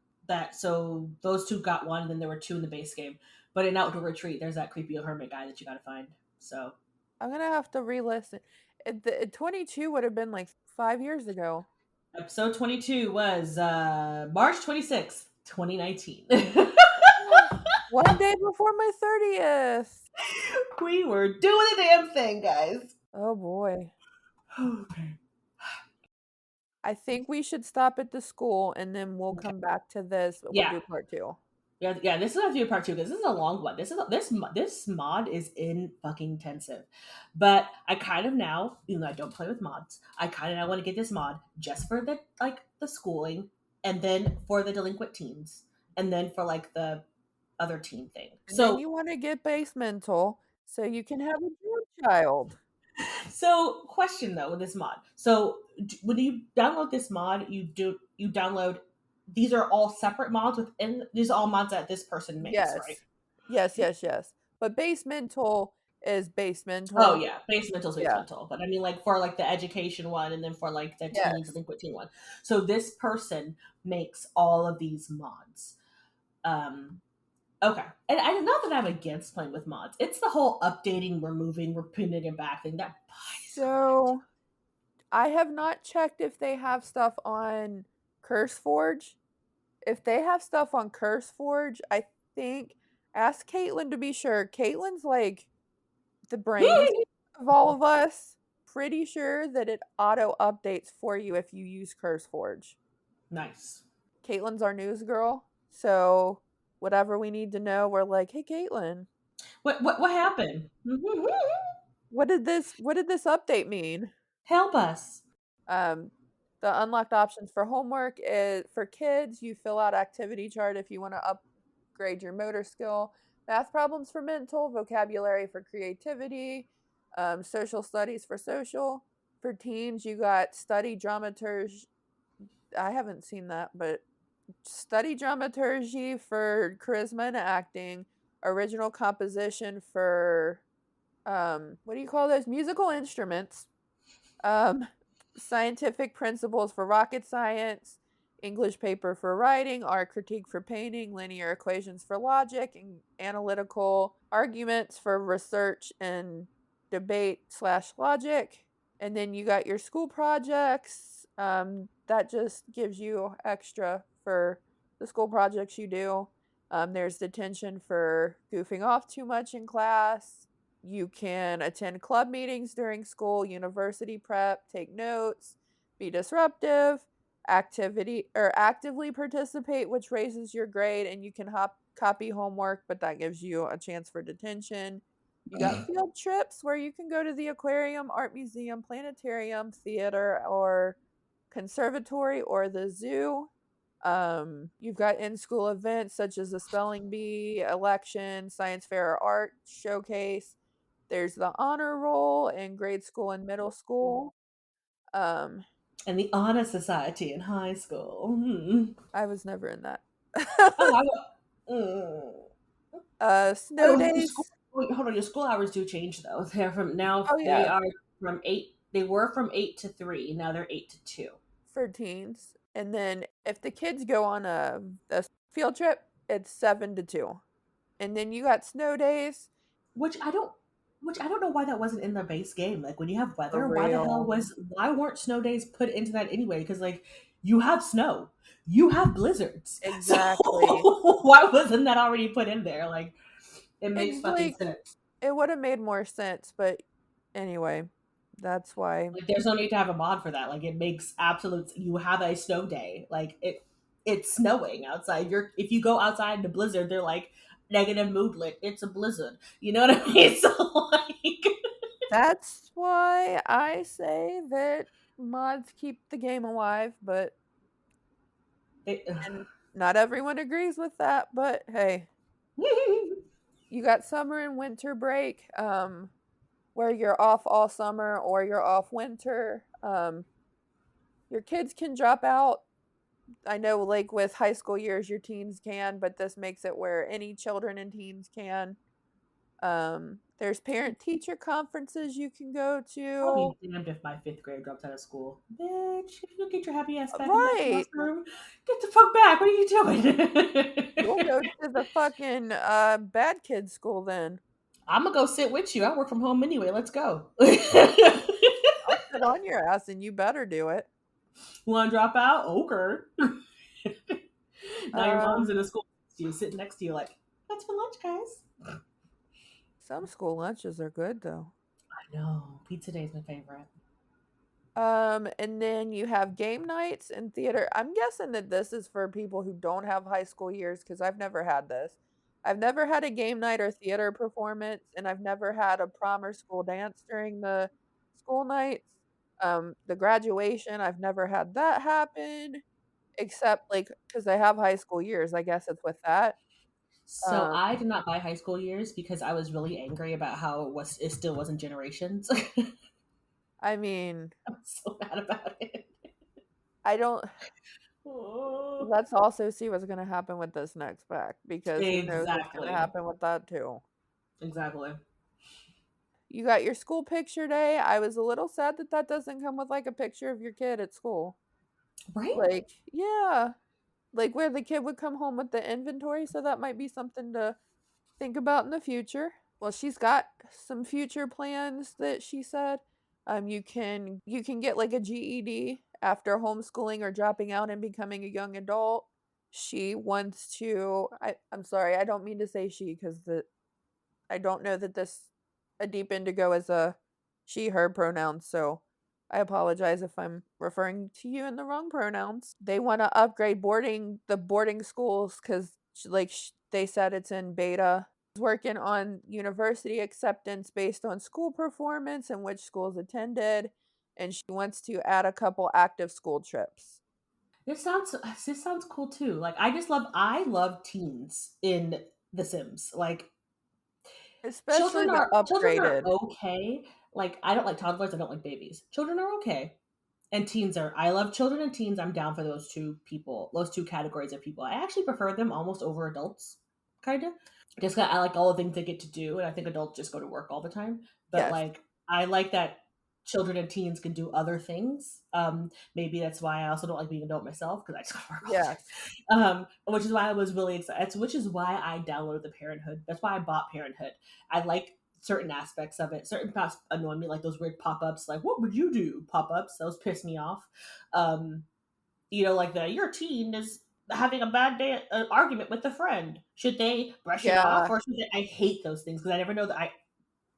So those 2 got 1, and then there were 2 in the base game. But in outdoor retreat, there's that creepy hermit guy that you gotta find. So I'm gonna have to re-listen. 22 would have been like 5 years ago. Episode 22 was March 26th, 2019. One day before my 30th. We were doing a damn thing, guys. Oh boy. Okay. I think we should stop at the school and then we'll come back to this. We'll do part 2. Yeah, this is have to do part 2 because this is a long one. This mod is in fucking intensive, but I kind of now, even though I don't play with mods, I kind of now want to get this mod just for the schooling, and then for the delinquent teens, and then for like the other teen thing. And so then you want to get basemental so you can have a dream child. So, question though with this mod. So, when you download this mod, you download. These are all separate mods within. These are all mods that this person makes, right? Yes. But basemental is basemental. Oh yeah, basemental is basemental. But I mean, like for like the education one, and then for like the delinquent teen one. So this person makes all of these mods. Okay, and not that I'm against playing with mods. It's the whole updating, removing, repinning it back thing that. So, I have not checked if they have stuff on CurseForge. If they have stuff on CurseForge, I think ask Caitlin to be sure. Caitlin's like the brains of all of us. Pretty sure that it auto updates for you if you use CurseForge. Nice. Caitlin's our news girl, so whatever we need to know, we're like, hey Caitlin, what happened? What did this update mean? Help us. The unlocked options for homework is for kids. You fill out activity chart if you want to upgrade your motor skill. Math problems for mental, vocabulary for creativity, social studies for social. For teens, you got study dramaturgy. I haven't seen that, but study dramaturgy for charisma and acting. Original composition for what do you call those? Musical instruments. Scientific principles for rocket science, English paper for writing, art critique for painting, linear equations for logic, and analytical arguments for research and debate/logic. And then you got your school projects. That just gives you extra for the school projects you do. There's detention for goofing off too much in class. You can attend club meetings during school, university prep, take notes, be disruptive, actively participate, which raises your grade, and you can copy homework, but that gives you a chance for detention. You got field trips where you can go to the aquarium, art museum, planetarium, theater, or conservatory, or the zoo. You've got in-school events such as the spelling bee, election, science fair, or art showcase. There's the honor roll in grade school and middle school. And the honor society in high school. I was never in that. Snow days. Wait, hold on. Your school hours do change though. They're from now. Oh, yeah. They are from 8. They were from 8 to 3. Now they're 8 to 2 for teens. And then if the kids go on a field trip, it's 7 to 2. And then you got snow days, which I don't know why that wasn't in the base game. Like when you have weather, why weren't snow days put into that anyway? Because like you have snow, you have blizzards. Exactly. So why wasn't that already put in there? Like it makes fucking sense. It would have made more sense, but anyway, that's why. Like there's no need to have a mod for that. Like it makes absolute. You have a snow day. Like it's snowing outside. If you go outside in a blizzard, they're like negative moodlet. It's a blizzard. You know what I mean? So like that's why I say that mods keep the game alive, but and not everyone agrees with that, but hey. You got summer and winter break, where you're off all summer or you're off winter. Your kids can drop out. I know, like, with high school years, your teens can, but this makes it where any children and teens can. There's parent-teacher conferences you can go to. I'll be damned if my 5th grade drops out of school. Bitch, you get your happy ass back in that classroom. Get the fuck back. What are you doing? You'll go to the fucking bad kid school then. I'm going to go sit with you. I work from home anyway. Let's go. I'll sit on your ass and you better do it. Want to drop out? Okay. Now your mom's in the school sitting next to you like, that's for lunch, guys. Some school lunches are good though. I know. Pizza day is my favorite. And then you have game nights and theater. I'm guessing that this is for people who don't have high school years because I've never had this. I've never had a game night or theater performance, and I've never had a prom or school dance during the school nights. The graduation, I've never had that happen, except like because I have high school years. I guess it's with that. So I did not buy high school years because I was really angry about how it still wasn't Generations. I mean, I'm so mad about it. I don't. Let's also see what's going to happen with this next pack because who knows what's going to happen with that too. Exactly. You got your school picture day. I was a little sad that doesn't come with like a picture of your kid at school. Right? Like, yeah. Like where the kid would come home with the inventory, so that might be something to think about in the future. Well, she's got some future plans that she said. You can get like a GED after homeschooling or dropping out and becoming a young adult. She wants to. I'm sorry, I don't mean to say she because I don't know that this ADeepIndigo is a she/her pronoun, so I apologize if I'm referring to you in the wrong pronouns. They want to upgrade the boarding schools because, like they said, it's in beta. Working on university acceptance based on school performance and which schools attended, and she wants to add a couple active school trips. This sounds cool too. Like I love teens in The Sims. Like especially the upgraded. Children are okay. Like I don't like toddlers. I don't like babies. Children are okay, and teens are. I love children and teens. I'm down for those two categories of people. I actually prefer them almost over adults, kind of. Just I like all the things they get to do, and I think adults just go to work all the time. But yes. Like I like that children and teens can do other things. Maybe that's why I also don't like being an adult myself because I just go to work all the time. Which is why I was really excited. Which is why I downloaded the Parenthood. That's why I bought Parenthood. I like certain aspects of it. Certain parts annoy me, like those weird pop-ups. Like, what would you do? Pop-ups. Those piss me off. Like your teen is having a bad day, an argument with a friend. Should they brush it off or should they? I hate those things because I never know that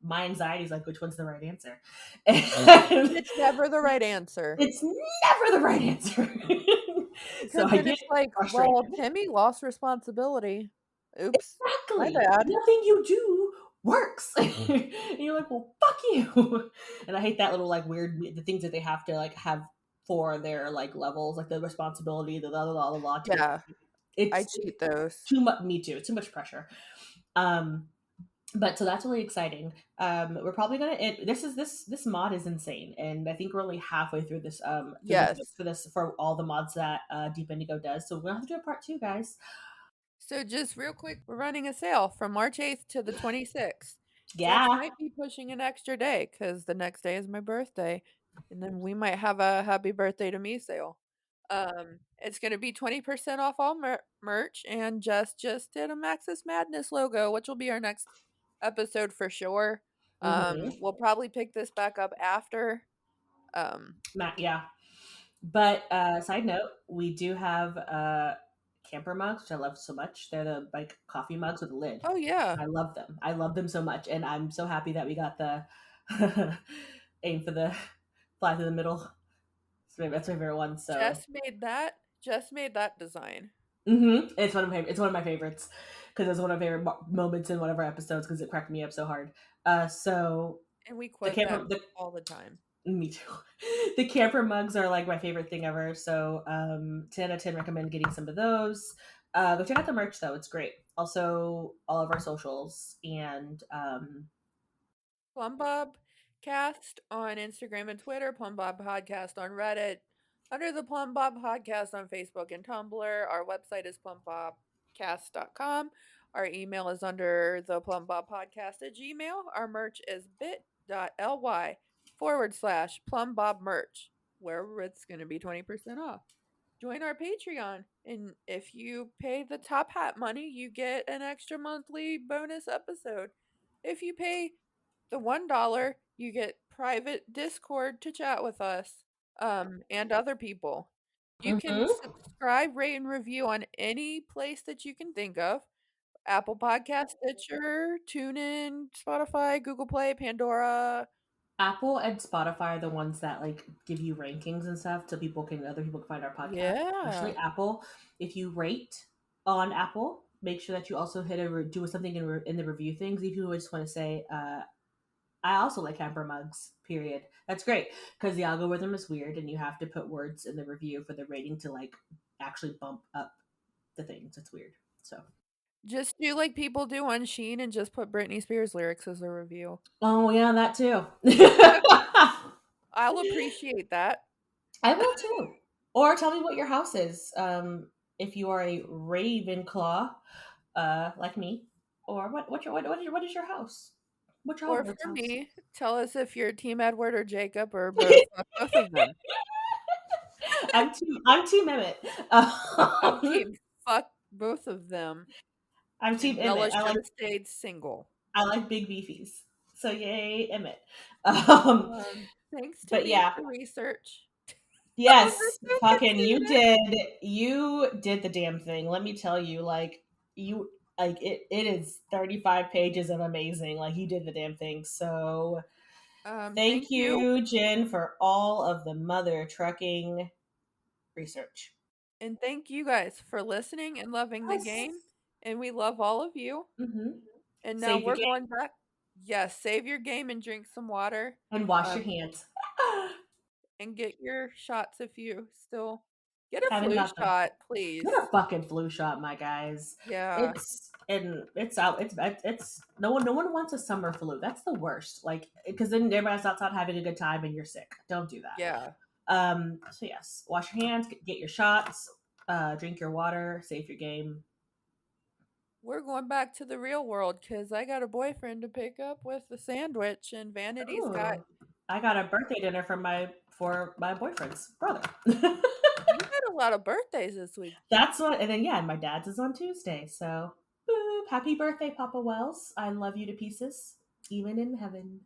my anxiety is like, which one's the right answer? It's never the right answer. It's never the right answer. So I get like, well, Timmy lost responsibility. Oops. My Exactly. bad. Nothing you do works. And you're like, well, fuck you. And I hate that little like weird the things that they have to like have for their like levels, like the responsibility, the law to get. Yeah, I It's cheat those. too much. Me too. It's too much pressure. But so that's really exciting. We're probably gonna this mod is insane, and I think we're only halfway through this Yes. for all the mods that EA-Maxis does. So we're gonna have to do a part 2, guys. So just real quick, we're running a sale from March 8th to the 26th. Yeah. Jess might be pushing an extra day because the next day is my birthday, and then we might have a happy birthday to me sale. It's gonna be 20% off all merch, and Jess just did a Maxis Madness logo, which will be our next episode for sure. We'll probably pick this back up after. Yeah. But side note, we do have camper mugs, which I love so much. They're the like coffee mugs with a lid. Oh yeah, I love them. I love them so much, and I'm so happy that we got the aim for the fly through the middle. That's my favorite one. So Jess made that. Jess made that design. It's one of my favorites because it's one of my favorite moments in one of our episodes because it cracked me up so hard. And we quote that all the time. Me too. The camper mugs are like my favorite thing ever. So 10 out of 10 recommend getting some of those. Go check out the merch though. It's great. Also, all of our socials and Plumbob Cast on Instagram and Twitter, Plumbob Podcast on Reddit, Under the Plumbob Podcast on Facebook and Tumblr. Our website is plumbobcast.com. Our email is under the Plumbob Podcast at Gmail. Our merch is bit.ly/Plumbob merch, where it's going to be 20% off. Join our Patreon, and if you pay the top hat money, you get an extra monthly bonus episode. If you pay the $1, you get private Discord to chat with us, and other people. You can subscribe, rate, and review on any place that you can think of: Apple Podcast, Stitcher, TuneIn, Spotify, Google Play, Pandora. Apple and Spotify are the ones that like give you rankings and stuff so other people can find our podcast. Yeah. Especially Apple. If you rate on Apple, make sure that you also do something in the review things. If you just want to say, I also like camper mugs, period. That's great because the algorithm is weird and you have to put words in the review for the rating to like actually bump up the things. It's weird. So just do like people do on Shein and just put Britney Spears lyrics as a review. Oh yeah, that too. I'll appreciate that. I will too. Or tell me what your house is. If you are a Ravenclaw, like me, or what is your house? Or for me, tell us if you're Team Edward or Jacob or both of them. I'm Team Emmett. I'm Team fuck both of them. I'm Team Emmett. Ella should have stayed single. I like big beefies. So yay, Emmett. Thanks to me for research. Yes, fucking you did the damn thing. Let me tell you, it is 35 pages of amazing. Like you did the damn thing. So thank you, Jen, for all of the mother trucking research. And thank you guys for listening and loving the game. And we love all of you. Mm-hmm. And now we're going back. Yes, save your game and drink some water. And wash your hands. And get your shots if you still get a flu shot, please. Get a fucking flu shot, my guys. Yeah. It's no one wants a summer flu. That's the worst. Like, because then everybody's outside having a good time and you're sick. Don't do that. Yeah. So yes, wash your hands, get your shots, drink your water, save your game. We're going back to the real world because I got a boyfriend to pick up with the sandwich, and Vanity's I got a birthday dinner for my boyfriend's brother. You had a lot of birthdays this week. And then my dad's is on Tuesday. So, boop, happy birthday, Papa Wells. I love you to pieces, even in heaven.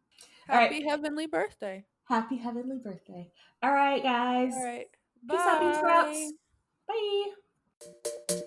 Happy heavenly birthday. Happy heavenly birthday. All right, guys. All right. Peace out, bean sprouts. Bye.